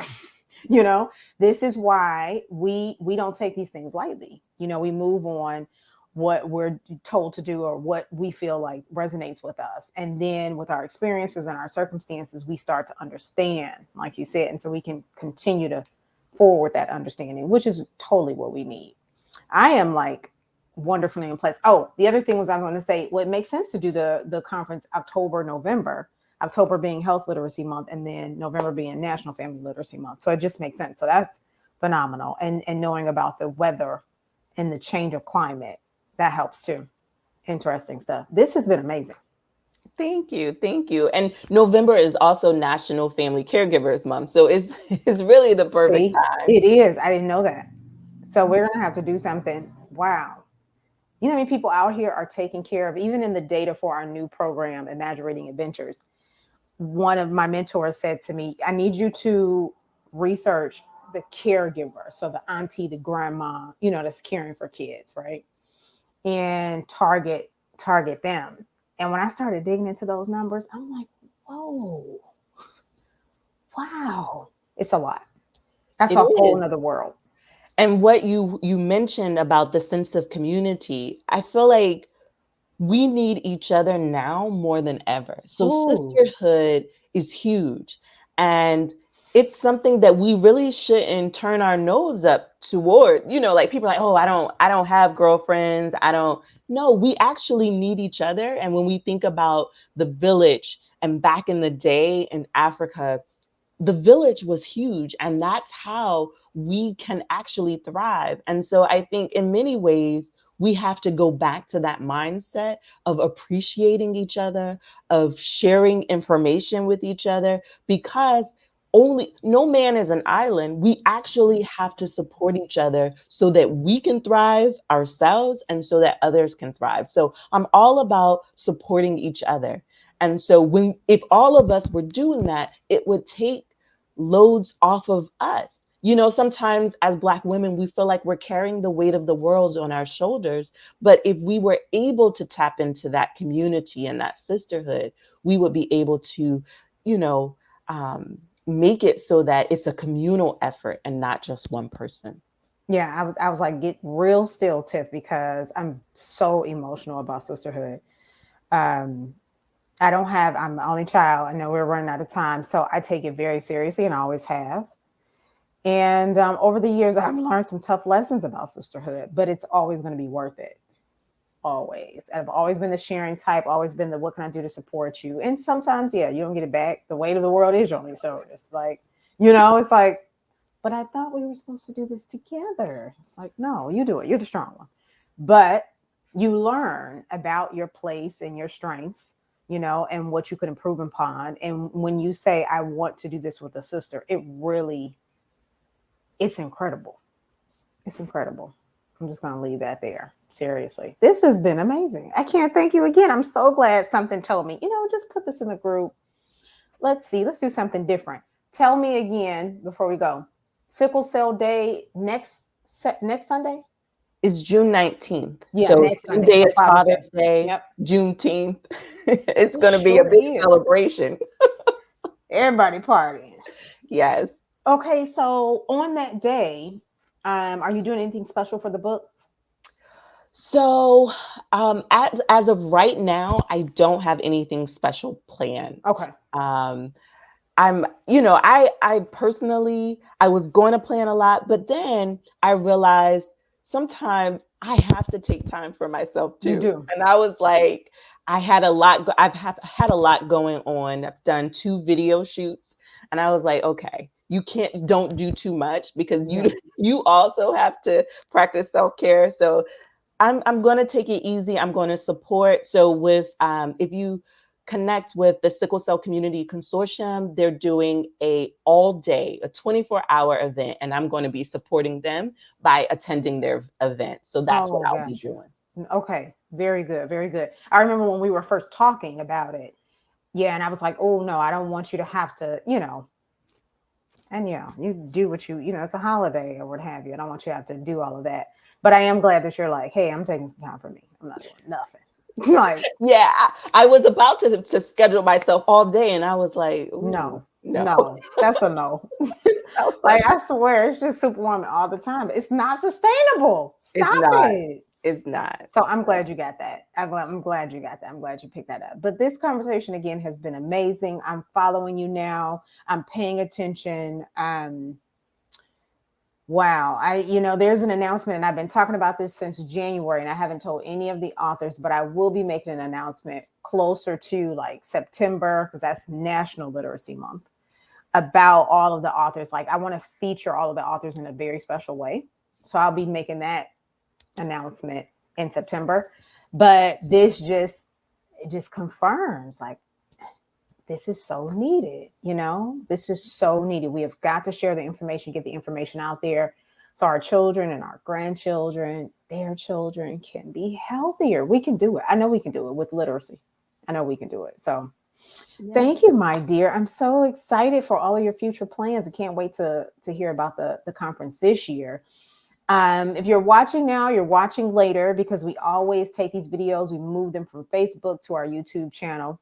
This is why we don't take these things lightly. We move on what we're told to do or what we feel like resonates with us, and then with our experiences and our circumstances, we start to understand, like you said, and so we can continue to forward that understanding, which is totally what we need. I am like wonderfully impressed. Oh, the other thing was, I was going to say, well, it makes sense to do the conference October, November. October being Health Literacy Month, and then November being National Family Literacy Month. So it just makes sense. So that's phenomenal. And knowing about the weather and the change of climate, that helps too. Interesting stuff. This has been amazing. Thank you. Thank you. And November is also National Family Caregivers Month. So it's it's really the perfect See, time. it is. I didn't know that. So we're going to have to do something. Wow. How many people out here are taking care of, even in the data for our new program, Imagiread Adventures. One of my mentors said to me, I need you to research the caregiver. So the auntie, the grandma, that's caring for kids, right? And target them. And when I started digging into those numbers, I'm like, whoa, wow. It's a lot. That's It a whole is. nother world. And what you mentioned about the sense of community, I feel like we need each other now more than ever. So Ooh. sisterhood is huge. And it's something that we really shouldn't turn our nose up toward. Like people are like, oh, I don't have girlfriends. I don't. No, we actually need each other. And when we think about the village and back in the day in Africa, the village was huge, and that's how we can actually thrive. And so I think in many ways we have to go back to that mindset of appreciating each other, of sharing information with each other, because only no man is an island. We actually have to support each other so that we can thrive ourselves and so that others can thrive. So I'm all about supporting each other. And so if all of us were doing that, it would take loads off of us. Sometimes as Black women, we feel like we're carrying the weight of the world on our shoulders. But if we were able to tap into that community and that sisterhood, we would be able to, you know, um, make it so that it's a communal effort and not just one person. Yeah, I was like, get real still, Tiff, because I'm so emotional about sisterhood. Um, I'm the only child. I know we're running out of time. So I take it very seriously and I always have. And over the years, I've learned some tough lessons about sisterhood, but it's always going to be worth it. Always. I've always been the sharing type, always been the what can I do to support you? And sometimes, yeah, you don't get it back. The weight of the world is on your shoulders. Like, it's like, but I thought we were supposed to do this together. It's like, no, you do it. You're the strong one. But you learn about your place and your strengths, and what you could improve upon. And when you say, I want to do this with a sister, it's incredible. It's incredible. I'm just going to leave that there. Seriously. This has been amazing. I can't thank you again. I'm so glad something told me, just put this in the group. Let's see. Let's do something different. Tell me again before we go. Sickle Cell Day next Sunday. It's June 19th. Yeah, So next Sunday. Sunday So is Father's Day. Father's Day, Yep, Juneteenth. It's it going to be a sure big is. celebration. Everybody partying. Yes. Okay, so on that day, are you doing anything special for the book? So, as of right now, I don't have anything special planned. Okay. Um, I personally, I was going to plan a lot, but then I realized sometimes I have to take time for myself You too. do. And I was like, I've had a lot going on. I've done 2 video shoots, and I was like, okay, don't do too much because Yeah. you also have to practice self-care. So I'm going to take it easy. I'm going to support. So with if you connect with the Sickle Cell Community Consortium, they're doing a 24-hour event, and I'm going to be supporting them by attending their event. So that's what Oh, I'll be gosh. doing. Okay. Very good. Very good. I remember when we were first talking about it. Yeah. And I was like, oh, no, I don't want you to have to, and you do what it's a holiday or what have you. I don't want you to have to do all of that. But I am glad that you're like, hey, I'm taking some time for me. I'm not doing nothing. Like, Yeah, I was about to schedule myself all day, and I was like, ooh, no, no. no, that's a no. I was Like, like, I swear, it's just Superwoman all the time. It's not sustainable. it's Stop not. it. It's not. So I'm glad you got that. I'm glad you got that. I'm glad you picked that up. But this conversation again has been amazing. I'm following you now. I'm paying attention. Wow. There's an announcement, and I've been talking about this since January, and I haven't told any of the authors, but I will be making an announcement closer to like September, because that's National Literacy Month, about all of the authors. Like, I want to feature all of the authors in a very special way. So I'll be making that announcement in September. But this just confirms, like, this is so needed. This is so needed. We have got to share the information, get the information out there, so our children and our grandchildren, their children, can be healthier. We can do it. I know we can do it with literacy. I know we can do it. So Yeah. thank you, my dear. I'm so excited for all of your future plans. I can't wait to hear about the conference this year. If you're watching now, you're watching later, because we always take these videos, we move them from Facebook to our YouTube channel.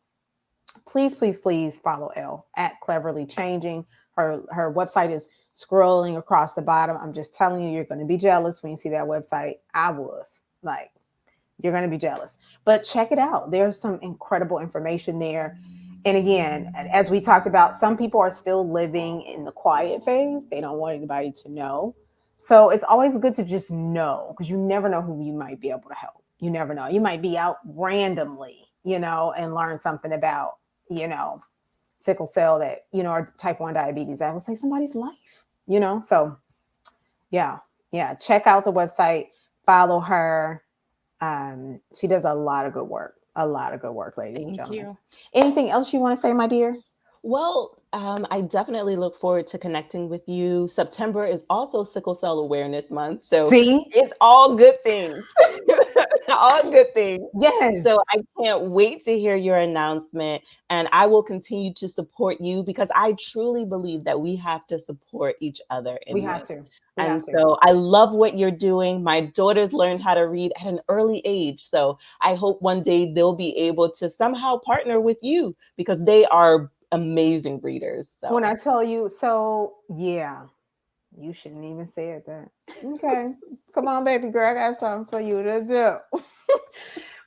Please, please, please follow Elle at Cleverly Changing. Her website is scrolling across the bottom. I'm just telling you, you're going to be jealous when you see that website. I was like, you're going to be jealous, but check it out. There's some incredible information there. And again, as we talked about, some people are still living in the quiet phase. They don't want anybody to know. So it's always good to just know, because you never know who you might be able to help. You never know. You might be out randomly, and learn something about, sickle cell or type 1 diabetes. That will save somebody's life, So yeah. Yeah. Check out the website, follow her. She does a lot of good work. A lot of good work, ladies and Thank gentlemen. you. Anything else you want to say, my dear? Well, I definitely look forward to connecting with you. September is also Sickle Cell Awareness Month, so See? it's all good things. All good things. Yes. So I can't wait to hear your announcement, and I will continue to support you, because I truly believe that we have to support each other We in have this. to. We And have to. so I love what you're doing. My daughters learned how to read at an early age. So I hope one day they'll be able to somehow partner with you, because they are amazing readers. When So I tell you, so yeah, you shouldn't even say it that. Okay. Come on, baby girl. I got something for you to do.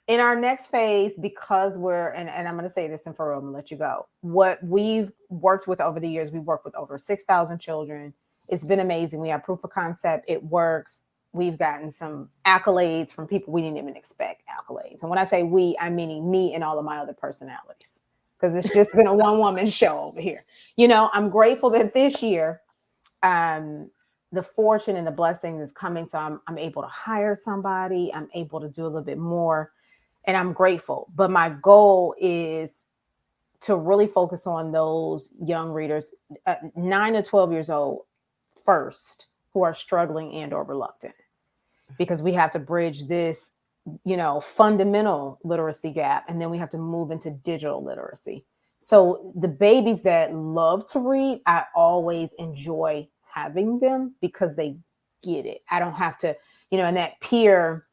In our next phase, because and I'm going to say this, and for real, I'm going to let you go. What we've worked with over the years, we've worked with over 6,000 children. It's been amazing. We have proof of concept. It works. We've gotten some accolades from people we didn't even expect accolades. And when I say we, I'm meaning me and all of my other personalities, because it's just been a one woman show over here. I'm grateful that this year, the fortune and the blessings is coming. So I'm able to hire somebody. I'm able to do a little bit more, and I'm grateful. But my goal is to really focus on those young readers, 9 to 12 years old first, who are struggling and or reluctant, because we have to bridge this, fundamental literacy gap, and then we have to move into digital literacy. So the babies that love to read, I always enjoy having them because they get it. I don't have to, and that peer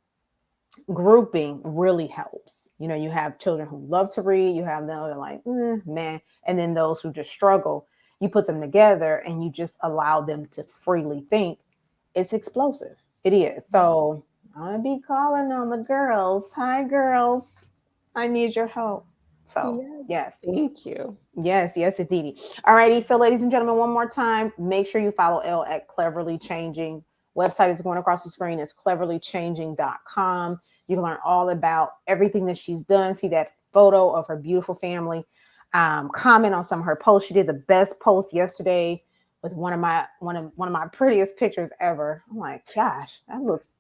grouping really helps. You have children who love to read, you have them that are like, man, and then those who just struggle. You put them together and you just allow them to freely think. It's explosive. It is. So I'm gonna be calling on the girls. Hi, girls. I need your help. So Yes. yes. Thank you. Yes, indeed. All righty. So, ladies and gentlemen, one more time, make sure you follow Elle at Cleverly Changing. Website is going across the screen. It's cleverlychanging.com. You can learn all about everything that she's done. See that photo of her beautiful family. Comment on some of her posts. She did the best post yesterday with one of my prettiest pictures ever. I'm like, gosh,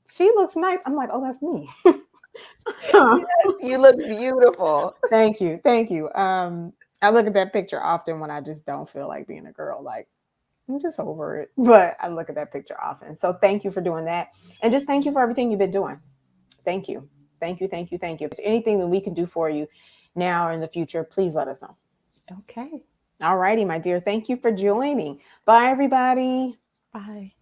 she looks nice. I'm like, oh, that's me. Yes, you look beautiful. Thank you. Thank you. I look at that picture often when I just don't feel like being a girl. Like, I'm just over it. But I look at that picture often. So thank you for doing that. And just thank you for everything you've been doing. Thank you. Thank you. Thank you. Thank you. If there's anything that we can do for you now or in the future, please let us know. Okay. All righty, my dear. Thank you for joining. Bye, everybody. Bye.